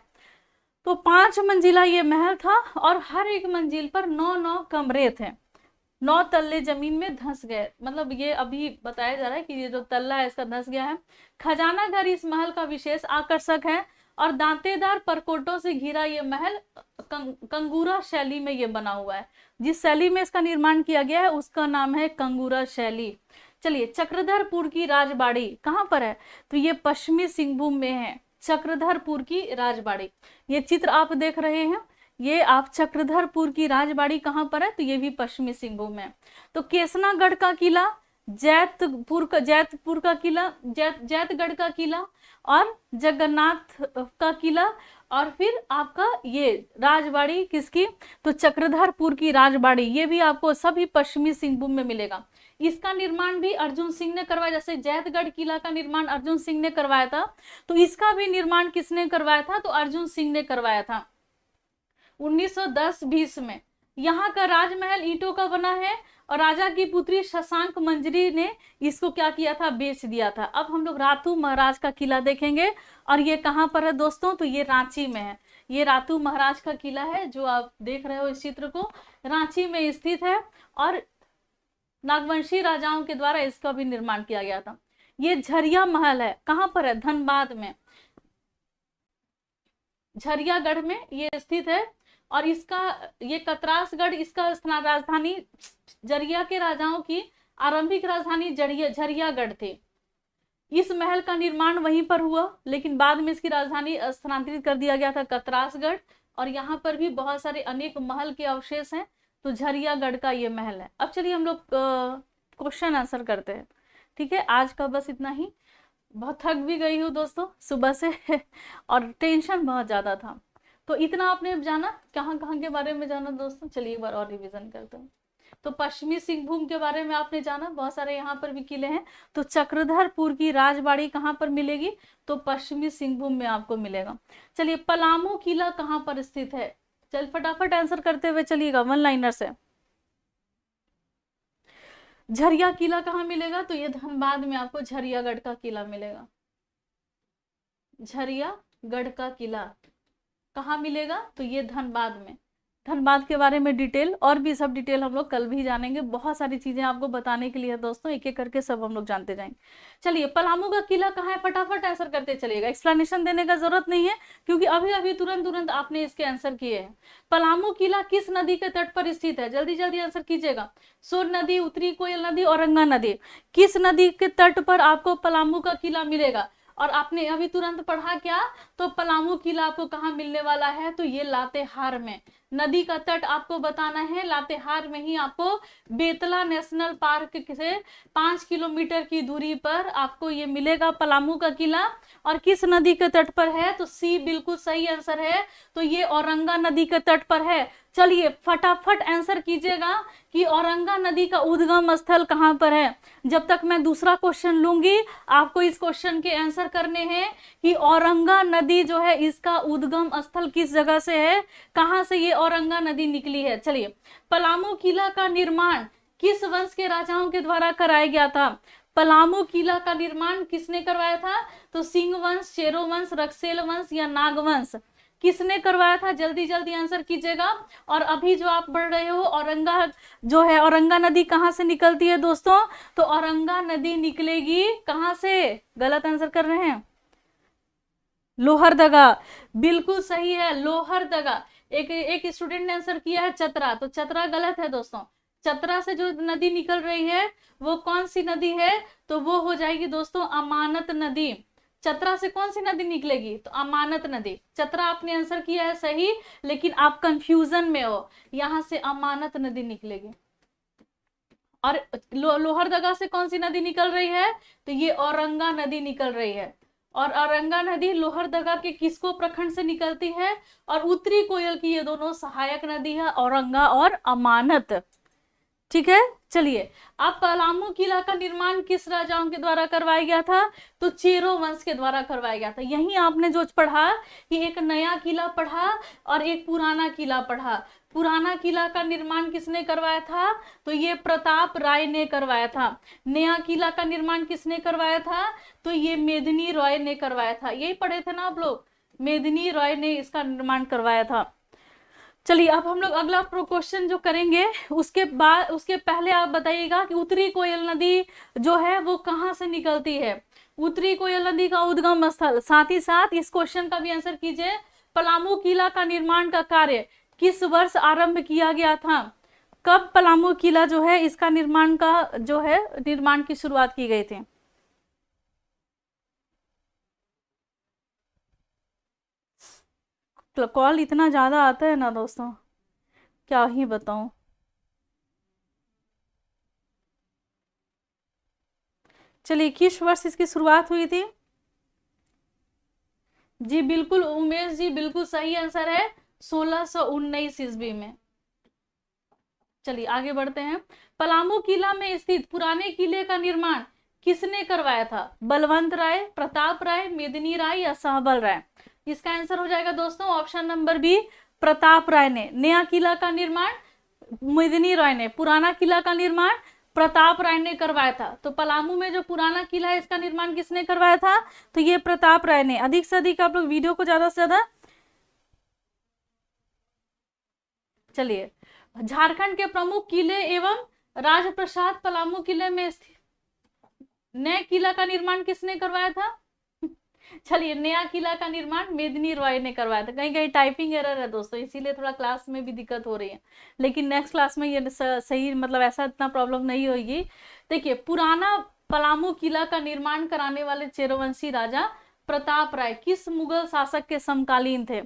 तो 5 मंजिला ये महल था और हर एक मंजिल पर 9 कमरे थे। 9 तल्ले जमीन में धंस गए, मतलब ये अभी बताया जा रहा है कि ये जो तल्ला है इसका धंस गया है। खजाना घर इस महल का विशेष आकर्षक है और दांतेदार परकोटों से घिरा ये महल कंगूरा शैली में ये बना हुआ है। जिस शैली में इसका निर्माण किया गया है उसका नाम है कंगूरा शैली। चलिए, चक्रधरपुर की राजबाड़ी कहाँ पर है? तो ये पश्चिमी सिंहभूम में है, चक्रधरपुर की राजबाड़ी। ये चित्र आप देख रहे हैं, ये आप चक्रधरपुर की राजबाड़ी कहाँ पर है? तो ये भी पश्चिमी सिंहभूम में। तो केसनागढ़ का किला, जैतपुर का किला, जैतगढ़ का किला और जगन्नाथ का किला, और फिर आपका ये राजबाड़ी किसकी? तो चक्रधरपुर की राजबाड़ी। ये भी आपको सभी पश्चिमी सिंहभूम में मिलेगा। इसका निर्माण भी अर्जुन सिंह ने करवाया। जैसे जैतगढ़ किला का निर्माण अर्जुन सिंह ने करवाया था, तो इसका भी निर्माण किसने करवाया था? तो अर्जुन सिंह ने करवाया था 1910-20 में। यहाँ का राजमहल ईंटों का बना है और राजा की पुत्री शशांक मंजरी ने इसको क्या किया था? बेच दिया था। अब हम लोग रातू महाराज का किला देखेंगे और ये कहाँ पर है दोस्तों? तो ये रांची में है। ये रातू महाराज का किला है जो आप देख रहे हो इस चित्र को, रांची में स्थित है और नागवंशी राजाओं के द्वारा इसका भी निर्माण किया गया था। ये झरिया महल है, कहाँ पर है? धनबाद में, झरियागढ़ में ये स्थित है। और इसका ये कतरासगढ़, इसका राजधानी झरिया के राजाओं की आरंभिक राजधानी झरियागढ़ थी। इस महल का निर्माण वहीं पर हुआ, लेकिन बाद में इसकी राजधानी स्थानांतरित कर दिया गया था कतरासगढ़। और यहाँ पर भी बहुत सारे अनेक महल के अवशेष हैं। तो झरियागढ़ का ये महल है। अब चलिए हम लोग क्वेश्चन आंसर करते हैं। ठीक है, आज का बस इतना ही। बहुत थक भी गई हूँ दोस्तों सुबह से और टेंशन बहुत ज़्यादा था। तो इतना आपने जाना, कहाँ कहाँ के बारे में जाना दोस्तों? चलिए एक बार और रिवीजन करते हैं। तो पश्चिमी सिंहभूम के बारे में आपने जाना, बहुत सारे यहाँ पर भी किले हैं। तो चक्रधरपुर की राजबाड़ी कहाँ पर मिलेगी? तो पश्चिमी सिंहभूम में आपको मिलेगा। चलिए, पलामू किला कहाँ पर स्थित है? चल फटाफट आंसर करते हुए चलिएगा, वन लाइनर से। झरिया किला कहाँ मिलेगा? तो ये धनबाद में आपको झरियागढ़ का किला मिलेगा। झरियागढ़ का किला कहाँ मिलेगा? तो ये धनबाद में। धनबाद के बारे में डिटेल और भी सब डिटेल हम लोग कल भी जानेंगे। बहुत सारी चीजें आपको बताने के लिए दोस्तों, एक एक करके सब हम लोग जानते जाएंगे। चलिए, पलामू का किला कहाँ है? फटाफट आंसर करते चलिएगा, एक्सप्लेनेशन देने का जरूरत नहीं है क्योंकि अभी अभी तुरंत आपने इसके आंसर किए हैं। पलामू किला किस नदी के तट पर स्थित है? जल्दी जल्दी आंसर कीजिएगा। सोन नदी, उत्तरी कोयल नदी, औरंगा नदी। किस नदी के तट पर आपको पलामू का किला मिलेगा? और आपने अभी तुरंत पढ़ा क्या? तो पलामू किला आपको कहाँ मिलने वाला है? तो ये लातेहार में। नदी का तट आपको बताना है, लातेहार में ही आपको बेतला नेशनल पार्क से 5 किलोमीटर की दूरी पर आपको ये मिलेगा पलामू का किला। और किस नदी के तट पर है? तो सी बिल्कुल सही आंसर है। तो ये औरंगा नदी के तट पर है। चलिए फटाफट आंसर कीजिएगा कि औरंगा नदी का उद्गम स्थल कहाँ पर है। जब तक मैं दूसरा क्वेश्चन लूंगी, आपको इस क्वेश्चन के आंसर करने हैं कि औरंगा नदी जो है इसका उद्गम स्थल किस जगह से है, कहाँ से ये औरंगा नदी निकली है। चलिए, पलामू किला का निर्माण किस वंश के राजाओं के द्वारा कराया गया था? पलामू किला का निर्माण किसने करवाया था? तो सिंह वंश, चेरो वंश, रक्सेल वंश या नागवंश, किसने करवाया था? जल्दी जल्दी आंसर कीजिएगा। और अभी जो आप पढ़ रहे हो औरंगा जो है, औरंगा नदी कहाँ से निकलती है दोस्तों? तो औरंगा नदी निकलेगी कहाँ से? गलत आंसर कर रहे हैं, लोहरदगा। बिल्कुल सही है, लोहरदगा। एक स्टूडेंट ने आंसर किया है चतरा, तो चतरा गलत है दोस्तों। चतरा से जो नदी निकल रही है वो कौन सी नदी है? तो वो हो जाएगी दोस्तों अमानत नदी। चतरा से कौन सी नदी निकलेगी? तो अमानत नदी। चतरा आपने आंसर किया है सही, लेकिन आप कंफ्यूजन में हो, यहां से अमानत नदी निकलेगी। और लोहरदगा से कौन सी नदी निकल रही है? तो ये औरंगा नदी निकल रही है। और औरंगा नदी लोहरदगा के किसको प्रखंड से निकलती है? और उत्तरी कोयल की ये दोनों सहायक नदी है, औरंगा और अमानत। ठीक है, चलिए। अब पलामू किला का निर्माण किस राजाओं के द्वारा करवाया गया था? तो चेरो वंश के द्वारा करवाया गया था। यही आपने जो पढ़ा कि एक नया किला पढ़ा और एक पुराना किला पढ़ा। पुराना किला का निर्माण किसने करवाया था? तो ये प्रताप राय ने करवाया था। नया किला का निर्माण किसने करवाया था? तो ये मेदिनी रॉय ने करवाया था। यही पढ़े थे ना आप लोग, मेदिनी रॉय ने इसका निर्माण करवाया था। चलिए, अब हम लोग अगला क्वेश्चन जो करेंगे उसके पहले आप बताइएगा कि उत्तरी कोयल नदी जो है वो कहाँ से निकलती है? उत्तरी कोयल नदी का उद्गम स्थल। साथ ही साथ इस क्वेश्चन का भी आंसर कीजिए, पलामू किला का निर्माण का कार्य किस वर्ष आरंभ किया गया था? कब पलामू किला जो है इसका निर्माण का जो है निर्माण की शुरुआत की गई थी? कॉल इतना ज्यादा आता है ना दोस्तों, क्या ही बताऊं। चलिए, किस वर्ष इसकी शुरुआत हुई थी? जी बिल्कुल उमेश जी, बिल्कुल सही आंसर है, 1619 ईस्वी में। चलिए आगे बढ़ते हैं। पलामू किला में स्थित पुराने किले का निर्माण किसने करवाया था? बलवंत राय, प्रताप राय, मेदिनी राय या सहबल राय? इसका आंसर हो जाएगा दोस्तों ऑप्शन नंबर बी, प्रताप राय ने। नया किला का निर्माण मेदिनी राय ने, पुराना किला का निर्माण प्रताप राय ने करवाया था। तो पलामू में जो पुराना किला है इसका निर्माण किसने करवाया था? तो ये प्रताप राय ने। अधिक से अधिक आप लोग वीडियो को ज्यादा से ज्यादा। चलिए, झारखंड के प्रमुख किले एवं राजप्रसाद पलामू किले में स्थित। नए किला का निर्माण किसने करवाया था? चलिए, नया किला का निर्माण मेदिनी रॉय ने करवाया था। कहीं कहीं टाइपिंग एरर है दोस्तों, इसीलिए थोड़ा क्लास में भी दिक्कत हो रही है, लेकिन नेक्स्ट क्लास में ये सही मतलब ऐसा इतना प्रॉब्लम नहीं होगी। देखिए, पुराना पलामू किला का निर्माण कराने वाले चेरोवंशी राजा प्रताप राय किस मुगल शासक के समकालीन थे?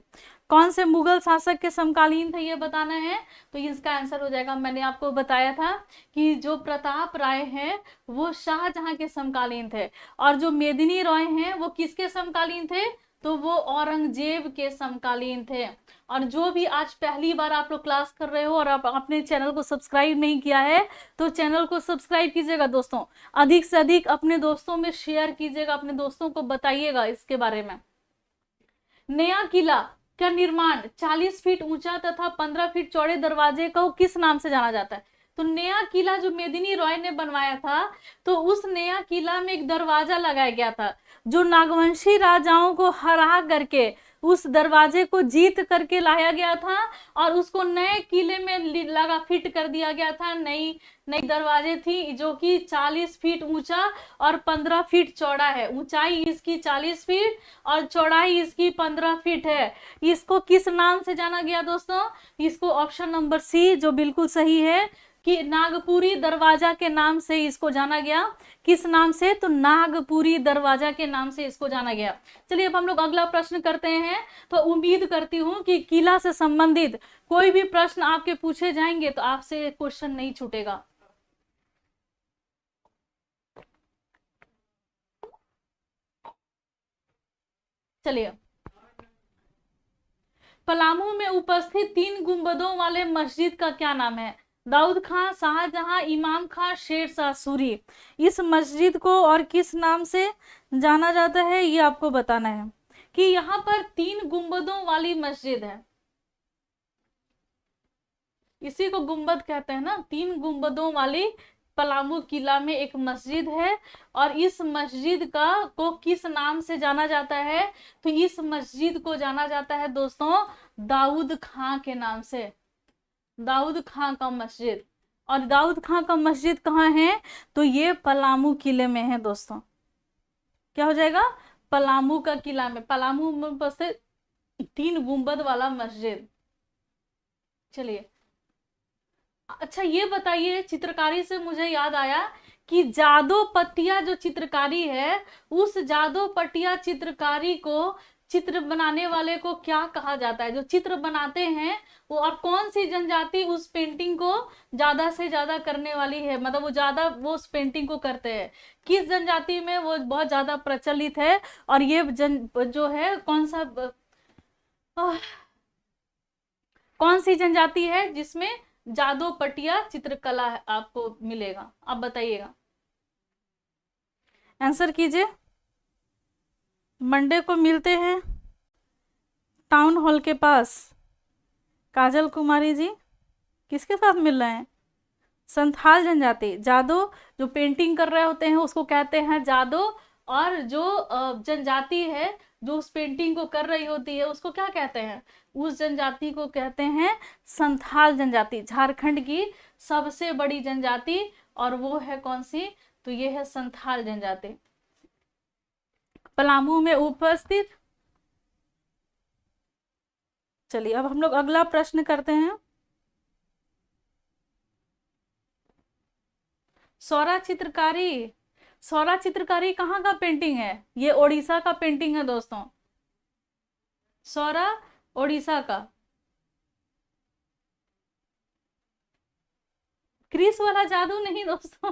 कौन से मुगल शासक के समकालीन थे ये बताना है। तो इसका आंसर हो जाएगा, मैंने आपको बताया था कि जो प्रताप राय हैं वो शाहजहां के समकालीन थे, और जो मेदिनी रॉय हैं वो किसके समकालीन थे? तो वो औरंगजेब के समकालीन थे। और जो भी आज पहली बार आप लोग क्लास कर रहे हो और आप अपने चैनल को सब्सक्राइब नहीं किया है तो चैनल को सब्सक्राइब कीजिएगा दोस्तों। अधिक से अधिक अपने दोस्तों में शेयर कीजिएगा, अपने दोस्तों को बताइएगा इसके बारे में। नया किला का निर्माण 40 फीट ऊंचा तथा 15 फीट चौड़े दरवाजे को किस नाम से जाना जाता है? तो नया किला जो मेदिनी रॉय ने बनवाया था, तो उस नया किला में एक दरवाजा लगाया गया था, जो नागवंशी राजाओं को हरा करके उस दरवाजे को जीत करके लाया गया था, और उसको नए किले में लगा फिट कर दिया गया था। नई नई दरवाजे थी जो कि 40 फीट ऊंचा और 15 फीट चौड़ा है। ऊंचाई इसकी 40 फीट और चौड़ाई इसकी 15 फीट है। इसको किस नाम से जाना गया दोस्तों? इसको ऑप्शन नंबर सी जो बिल्कुल सही है कि नागपुरी दरवाजा के नाम से इसको जाना गया। किस नाम से? तो नागपुरी दरवाजा के नाम से इसको जाना गया। चलिए, अब हम लोग अगला प्रश्न करते हैं। तो उम्मीद करती हूं कि किला से संबंधित कोई भी प्रश्न आपके पूछे जाएंगे तो आपसे क्वेश्चन नहीं छूटेगा। चलिए, पलामू में उपस्थित 3 गुंबदों वाले मस्जिद का क्या नाम है? दाऊद खां, शाहजहां, इमाम खां, शेर शाह सूरी। इस मस्जिद को और किस नाम से जाना जाता है ये आपको बताना है कि यहाँ पर 3 गुंबदों वाली मस्जिद है। इसी को गुंबद कहते हैं ना, 3 गुंबदों वाली पलामू किला में एक मस्जिद है, और इस मस्जिद को किस नाम से जाना जाता है? तो इस मस्जिद को जाना जाता है दोस्तों दाऊद खां के नाम से, दाऊद खां का मस्जिद। और दाऊद खां का मस्जिद कहाँ है? तो ये पलामू किले में है दोस्तों। क्या हो जाएगा? पलामू का किला में, पलामू में उपस्थित 3 गुंबद वाला मस्जिद। चलिए, अच्छा ये बताइए, चित्रकारी से मुझे याद आया कि जादो पट्टिया जो चित्रकारी है, उस जादो पट्टिया चित्रकारी को, चित्र बनाने वाले को क्या कहा जाता है? जो चित्र बनाते हैं वो, और कौन सी जनजाति उस पेंटिंग को ज्यादा से ज्यादा करने वाली है, मतलब वो ज्यादा वो उस पेंटिंग को करते हैं, किस जनजाति में वो बहुत ज्यादा प्रचलित है? और ये जो है कौन सा आह, कौन सी जनजाति है जिसमें जादो पटिया चित्रकला है आपको मिलेगा? आप बताइएगा, आंसर कीजिए। मंडे को मिलते हैं टाउन हॉल के पास। काजल कुमारी जी किसके साथ मिल रहे हैं? संथाल जनजाति। जादो जो पेंटिंग कर रहे होते हैं उसको कहते हैं जादो, और जो जनजाति है जो उस पेंटिंग को कर रही होती है उसको क्या कहते हैं? उस जनजाति को कहते हैं संथाल जनजाति। झारखंड की सबसे बड़ी जनजाति, और वो है कौन सी? तो ये है संथाल जनजाति, पलामू में उपस्थित। चलिए अब हम लोग अगला प्रश्न करते हैं। सौरा चित्रकारी, सौरा चित्रकारी कहाँ का पेंटिंग है? ये ओडिशा का पेंटिंग है दोस्तों, सौरा ओडिशा का। क्रिस वाला जादू नहीं दोस्तों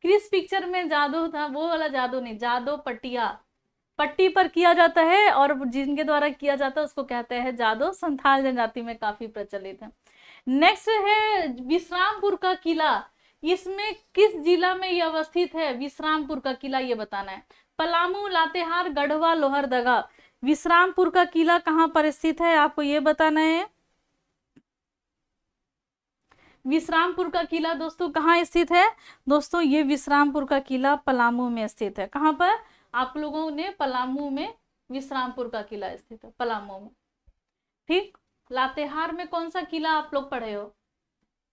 क्रिस पिक्चर में जादू था, वो वाला जादू नहीं, जादू पट्टिया, पट्टी पर किया जाता है और जिनके द्वारा किया जाता है उसको कहते हैं जादू। संथाल जनजाति में काफी प्रचलित है। नेक्स्ट है विश्रामपुर का किला, इसमें किस जिला में यह अवस्थित है? विश्रामपुर का किला ये बताना है। पलामू, लातेहार, गढ़वा, लोहरदगा, विश्रामपुर का किला कहाँ पर स्थित है आपको ये बताना है। विश्रामपुर का किला दोस्तों कहाँ स्थित है? दोस्तों ये विश्रामपुर का किला पलामू में स्थित है। कहाँ पर? आप लोगों ने पलामू में विश्रामपुर का किला स्थित है, पलामू में। ठीक। लातेहार में कौन सा किला आप लोग पढ़े हो?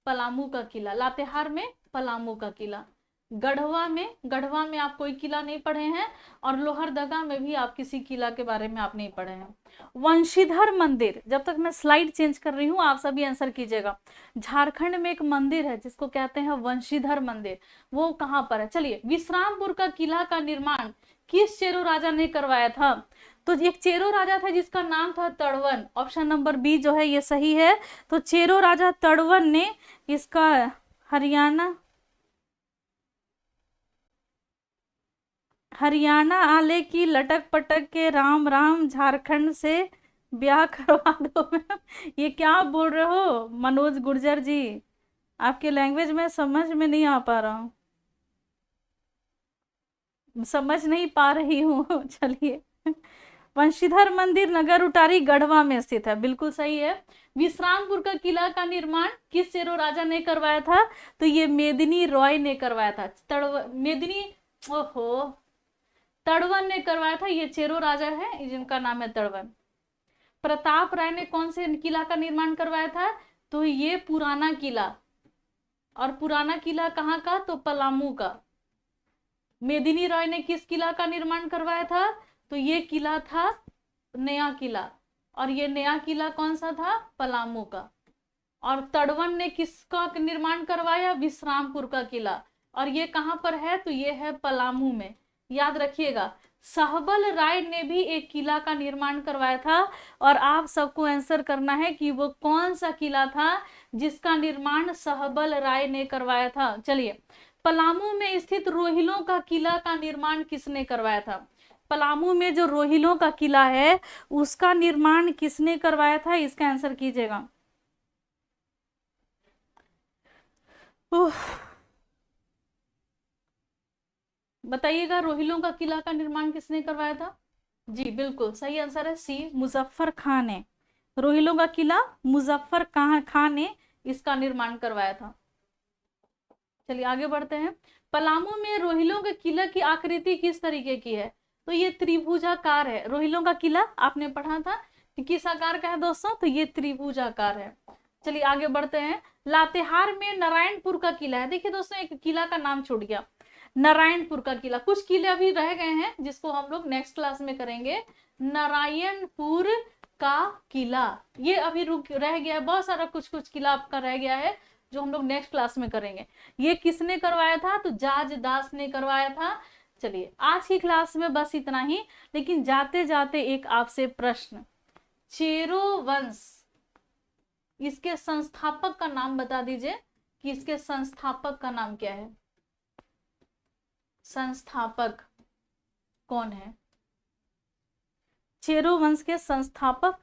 पलामू का किला। लातेहार में पलामू का किला। गढ़वा में आप कोई किला नहीं पढ़े हैं, और लोहरदगा में भी आप किसी किला के बारे में आप नहीं पढ़े हैं। वंशीधर मंदिर, जब तक मैं स्लाइड चेंज कर रही हूं आप सभी आंसर कीजिएगा। झारखंड में एक मंदिर है जिसको कहते हैं वंशीधर मंदिर, वो कहां पर है? चलिए, विश्रामपुर का किला का निर्माण किस चेरो राजा ने करवाया था? तो एक चेरो राजा था जिसका नाम था तड़वन। ऑप्शन नंबर बी जो है ये सही है। तो चेरो राजा तड़वन ने इसका, हरियाणा आले की लटक पटक के राम राम, झारखंड से ब्याह करवा दो ये क्या आप बोल रहे हो मनोज गुर्जर जी? आपके लैंग्वेज में समझ में नहीं आ पा रहा हूँ, समझ नहीं पा रही हूँ चलिए, वंशीधर मंदिर नगर उटारी गढ़वा में स्थित है, बिल्कुल सही है। विश्रामपुर का किला का निर्माण किस चेरो राजा ने करवाया था? तो ये मेदिनी रॉय ने करवाया था। मेदिनी, ओहो, तड़वन ने करवाया था। ये चेरो राजा है जिनका नाम है तड़वन। प्रताप राय ने कौन से किला का निर्माण करवाया था? तो ये पुराना किला, और पुराना किला कहाँ का? तो पलामू का। मेदिनी रॉय ने किस किला का निर्माण करवाया था? तो ये किला था नया किला, और ये नया किला कौन सा था? पलामू का। और तड़वन ने किसका निर्माण करवाया? विश्रामपुर का किला, और ये कहाँ पर है? तो ये है पलामू में। याद रखिएगा, सहबल राय ने भी एक किला का निर्माण करवाया था, और आप सबको आंसर करना है कि वो कौन सा किला था जिसका निर्माण सहबल राय ने करवाया था। चलिए, पलामू में स्थित रोहिलों का किला का निर्माण किसने करवाया था? पलामू में जो रोहिलों का किला है उसका निर्माण किसने करवाया था? इसका आंसर कीजिएगा। बताइएगा, रोहिलों का किला का निर्माण किसने करवाया था? जी बिल्कुल सही आंसर है सी, मुजफ्फर खान ने। रोहिलों का किला मुजफ्फर खान ने इसका निर्माण करवाया था। चलिए आगे बढ़ते हैं। पलामू में रोहिलों के किला की आकृति किस तरीके की है? तो ये त्रिभुजाकार है। रोहिलों का किला आपने पढ़ा था किस आकार का है दोस्तों? तो ये त्रिभुजाकार है। चलिए आगे बढ़ते हैं। लातेहार में नारायणपुर का किला है। देखिए दोस्तों, एक किला का नाम छूट गया, नारायणपुर का किला। कुछ किले अभी रह गए हैं जिसको हम लोग नेक्स्ट क्लास में करेंगे। नारायणपुर का किला ये अभी रह गया है, बहुत सारा कुछ कुछ किला आपका रह गया है, जो हम लोग नेक्स्ट क्लास में करेंगे। ये किसने करवाया था? तो जाज दास ने करवाया था। चलिए आज की क्लास में बस इतना ही, लेकिन जाते जाते एक आपसे प्रश्न, चेरो वंश, इसके संस्थापक का नाम बता दीजिए कि इसके संस्थापक का नाम क्या है? संस्थापक कौन है? चेरो वंश के संस्थापक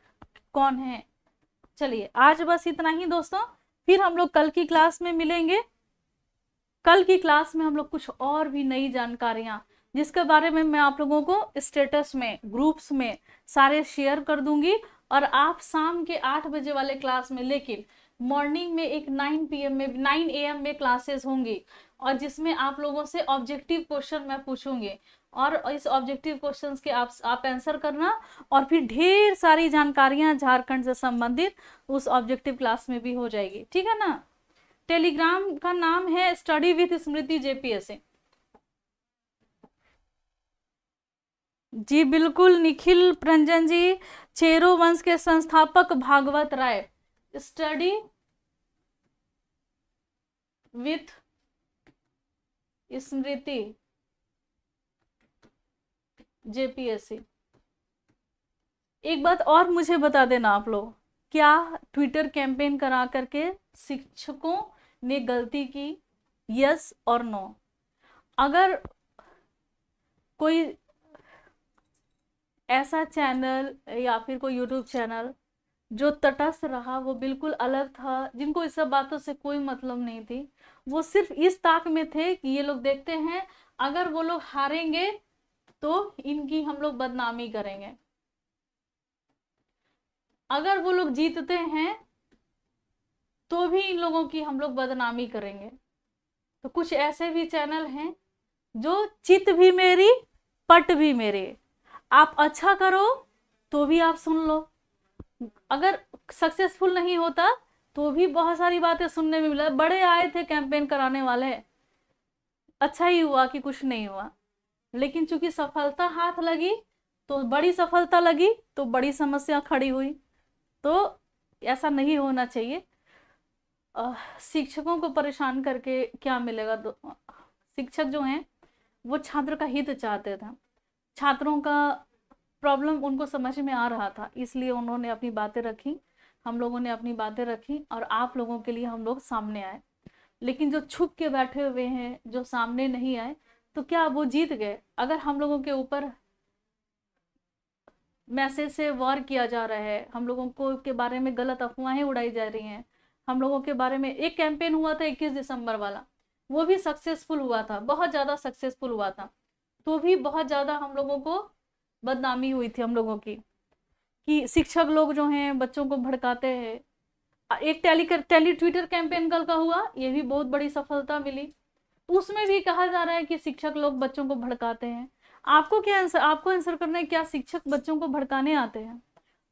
कौन है? चलिए आज बस इतना ही दोस्तों, फिर हम लोग कल की क्लास में मिलेंगे। कल की क्लास में हम लोग कुछ और भी नई जानकारियां, जिसके बारे में मैं आप लोगों को स्टेटस में, ग्रुप्स में सारे शेयर कर दूंगी, और आप शाम के 8 बजे वाले क्लास में, लेकिन मॉर्निंग में एक 9 PM में, 9 AM में क्लासेस होंगी, और जिसमें आप लोगों से ऑब्जेक्टिव क्वेश्चन मैं पूछूंगी, और इस ऑब्जेक्टिव क्वेश्चंस के आप आंसर करना, और फिर ढेर सारी जानकारियां झारखंड से संबंधित उस ऑब्जेक्टिव क्लास में भी हो जाएगी। ठीक है ना? टेलीग्राम का नाम है स्टडी विथ स्मृति JPSC। जी बिल्कुल निखिल प्रंजन जी, चेरो वंश के संस्थापक भागवत राय, स्टडी विथ स्मृति JPSC। एक बात और मुझे बता देना आप लोग, क्या ट्विटर कैंपेन करा करके शिक्षकों ने गलती की? यस और नो? अगर कोई ऐसा चैनल या फिर कोई यूट्यूब चैनल जो तटस्थ रहा, वो बिल्कुल अलग था, जिनको इस सब बातों से कोई मतलब नहीं थी, वो सिर्फ इस ताक में थे कि ये लोग देखते हैं अगर वो लोग हारेंगे तो इनकी हम लोग बदनामी करेंगे, अगर वो लोग जीतते हैं तो भी इन लोगों की हम लोग बदनामी करेंगे। तो कुछ ऐसे भी चैनल हैं जो चित भी मेरी पट भी मेरे, आप अच्छा करो तो भी आप सुन लो, अगर सक्सेसफुल नहीं होता तो भी बहुत सारी बातें सुनने में मिला। बड़े आए थे कैंपेन कराने वाले, अच्छा ही हुआ कि कुछ नहीं हुआ, लेकिन चूंकि सफलता हाथ लगी, तो बड़ी सफलता लगी तो बड़ी समस्या खड़ी हुई। तो ऐसा नहीं होना चाहिए। शिक्षकों को परेशान करके क्या मिलेगा? शिक्षक जो हैं वो छात्र का हित चाहते थे, छात्रों का प्रॉब्लम उनको समझ में आ रहा था, इसलिए उन्होंने अपनी बातें रखी, हम लोगों ने अपनी बातें रखी, और आप लोगों के लिए हम लोग सामने आए। लेकिन जो छुप के बैठे हुए हैं, जो सामने नहीं आए, तो क्या वो जीत गए? अगर हम लोगों के ऊपर मैसेज से वार किया जा रहा है, हम लोगों को के बारे में गलत अफवाहें उड़ाई जा रही हैं, हम लोगों के बारे में, एक कैंपेन हुआ था 21 दिसंबर वाला, वो भी सक्सेसफुल हुआ था, बहुत ज़्यादा सक्सेसफुल हुआ था, तो भी बहुत ज़्यादा हम लोगों को बदनामी हुई थी हम लोगों की, कि शिक्षक लोग जो हैं बच्चों को भड़काते हैं। एक टेली ट्विटर कैंपेन कल का हुआ, ये भी बहुत बड़ी सफलता मिली, उसमें भी कहा जा रहा है कि शिक्षक लोग बच्चों को भड़काते हैं। आपको क्या आंसर, आपको आंसर करना है, क्या शिक्षक बच्चों को भड़काने आते हैं?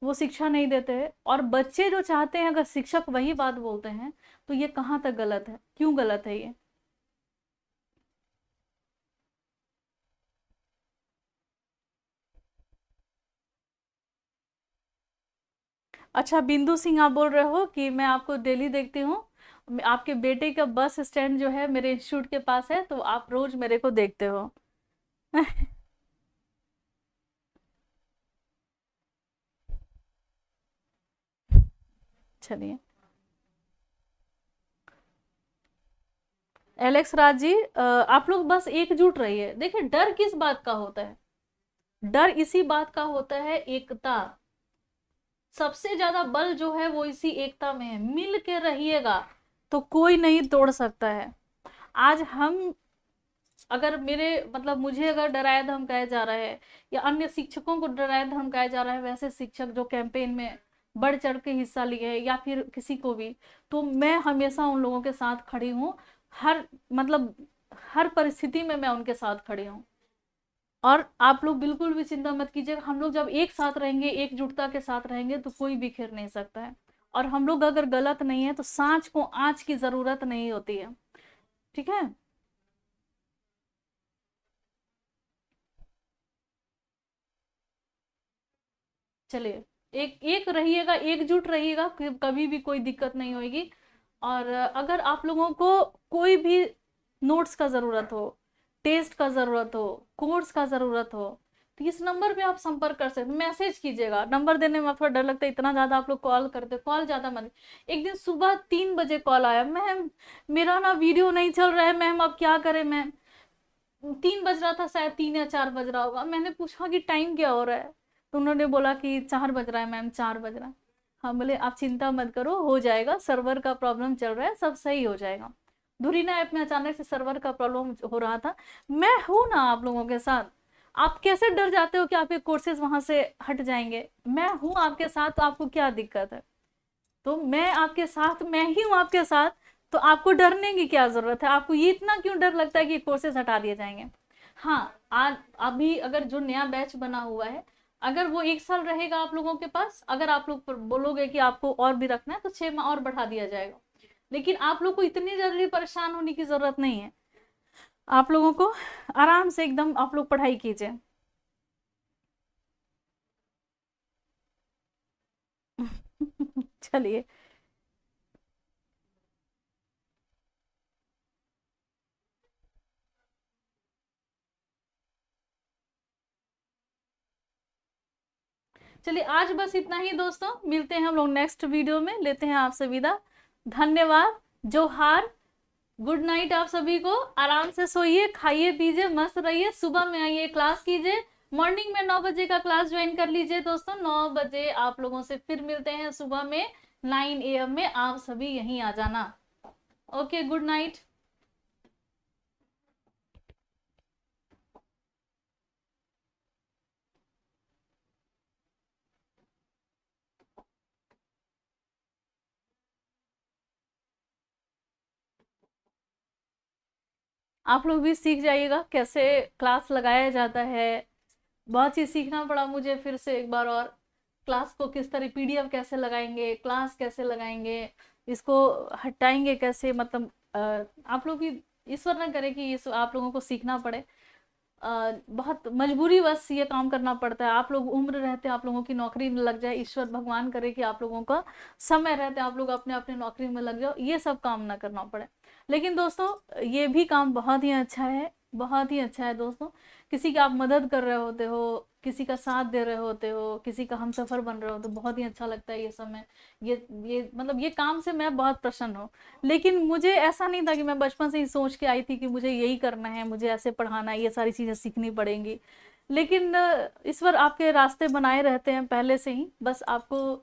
वो शिक्षा नहीं देते हैं, और बच्चे जो चाहते हैं अगर शिक्षक वही बात बोलते हैं, तो ये कहाँ तक गलत है? क्यों गलत है ये? अच्छा बिंदु सिंह, आप बोल रहे हो कि मैं आपको डेली देखती हूँ, आपके बेटे का बस स्टैंड जो है मेरे इंस्टीट्यूट के पास है, तो आप रोज मेरे को देखते हो। चलिए, एलेक्स राज जी, आप लोग बस एकजुट रहिए। देखिए डर किस बात का होता है? डर इसी बात का होता है, एकता। सबसे ज्यादा बल जो है वो इसी एकता में है, मिल के रहिएगा तो कोई नहीं तोड़ सकता है। आज हम, अगर मेरे मतलब मुझे अगर डराया धमकाया जा रहा है, या अन्य शिक्षकों को डराया धमकाया जा रहा है, वैसे शिक्षक जो कैंपेन में बढ़ चढ़ के हिस्सा लिए है, या फिर किसी को भी, तो मैं हमेशा उन लोगों के साथ खड़ी हूँ। हर मतलब हर परिस्थिति में मैं उनके साथ खड़ी हूँ। और आप लोग बिल्कुल भी चिंता मत कीजिएगा, हम लोग जब एक साथ रहेंगे, एकजुटता के साथ रहेंगे, तो कोई बिखेर नहीं सकता है। और हम लोग अगर गलत नहीं है तो सांच को आंच की जरूरत नहीं होती है। ठीक है? चलिए, एक एक रहिएगा, एकजुट रहिएगा, कभी भी कोई दिक्कत नहीं होगी। और अगर आप लोगों को कोई भी नोट्स का ज़रूरत हो, टेस्ट का ज़रूरत हो, कोर्स का ज़रूरत हो, तो इस नंबर पे आप संपर्क कर सकते, मैसेज कीजिएगा। नंबर देने में थोड़ा डर लगता है, इतना ज़्यादा आप लोग कॉल करते, कॉल ज़्यादा मत। एक दिन सुबह 3 बजे कॉल आया, मैम मेरा ना वीडियो नहीं चल रहा है मैम, अब क्या करें मैम। 3 बज रहा था शायद, 3 या 4 बज रहा होगा। मैंने पूछा कि टाइम क्या हो रहा है, तो उन्होंने बोला कि 4 बज रहा है मैम, 4 बज रहा है। हाँ, बोले आप चिंता मत करो, हो जाएगा, सर्वर का प्रॉब्लम चल रहा है, सब सही हो जाएगा। धुरीना ऐप में अचानक से सर्वर का प्रॉब्लम हो रहा था। मैं हूं ना आप लोगों के साथ। आप कैसे डर जाते हो कि आपके कोर्सेज वहां से हट जाएंगे? मैं हूं आपके साथ, तो आपको क्या दिक्कत है? तो मैं आपके साथ, मैं ही हूं आपके साथ, तो आपको डरने की क्या जरूरत है? आपको ये इतना क्यों डर लगता है कि कोर्सेज हटा दिए जाएंगे? हाँ, आज अभी अगर जो नया बैच बना हुआ है, अगर वो 1 साल रहेगा आप लोगों के पास, अगर आप लोग बोलोगे कि आपको और भी रखना है, तो 6 माह और बढ़ा दिया जाएगा। लेकिन आप लोग को इतनी जल्दी परेशान होने की जरूरत नहीं है। आप लोगों को आराम से एकदम आप लोग पढ़ाई कीजिए। चलिए, चलिए आज बस इतना ही दोस्तों, मिलते हैं हम लोग नेक्स्ट वीडियो में, लेते हैं आपसे विदा। धन्यवाद, जोहार, गुड नाइट आप सभी को। आराम से सोइए, खाइए पीजिए, मस्त रहिए, सुबह में आइए, क्लास कीजिए। मॉर्निंग में 9 बजे का क्लास ज्वाइन कर लीजिए दोस्तों। 9 बजे आप लोगों से फिर मिलते हैं सुबह में, 9 AM में आप सभी यहीं आ जाना। Okay, good night. आप लोग भी सीख जाइएगा कैसे क्लास लगाया जाता है। बहुत चीज सीखना पड़ा मुझे फिर से एक बार और। क्लास को किस तरह, PDF कैसे लगाएंगे, क्लास कैसे लगाएंगे, इसको हटाएंगे कैसे, मतलब आप लोग की ईश्वर ना करे कि इस आप लोगों को सीखना पड़े। बहुत मजबूरी बस ये काम करना पड़ता है। आप लोग उम्र रहते आप लोगों की नौकरी में लग जाए, ईश्वर भगवान करे कि आप लोगों का समय रहते आप लोग अपने अपने नौकरी में लग जाओ, ये सब काम ना करना पड़े। लेकिन दोस्तों ये भी काम बहुत ही अच्छा है, बहुत ही अच्छा है दोस्तों। किसी की आप मदद कर रहे होते हो, किसी का साथ दे रहे होते हो, किसी का हमसफर बन रहे हो, तो बहुत ही अच्छा लगता है ये समय। ये मतलब ये काम से मैं बहुत प्रसन्न हूँ। लेकिन मुझे ऐसा नहीं था कि मैं बचपन से ही सोच के आई थी कि मुझे यही करना है, मुझे ऐसे पढ़ाना है, ये सारी चीज़ें सीखनी पड़ेंगी। लेकिन ईश्वर आपके रास्ते बनाए रहते हैं पहले से ही, बस आपको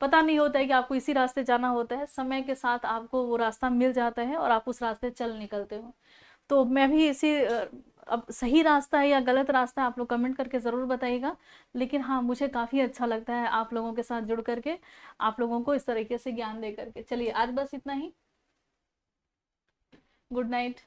पता नहीं होता है कि आपको इसी रास्ते जाना होता है। समय के साथ आपको वो रास्ता मिल जाता है और आप उस रास्ते चल निकलते हो। तो मैं भी इसी अब सही रास्ता है या गलत रास्ता है, आप लोग कमेंट करके ज़रूर बताइएगा। लेकिन हाँ, मुझे काफ़ी अच्छा लगता है आप लोगों के साथ जुड़ करके, आप लोगों को इस तरीके से ज्ञान दे करके। चलिए आज बस इतना ही, गुड नाइट।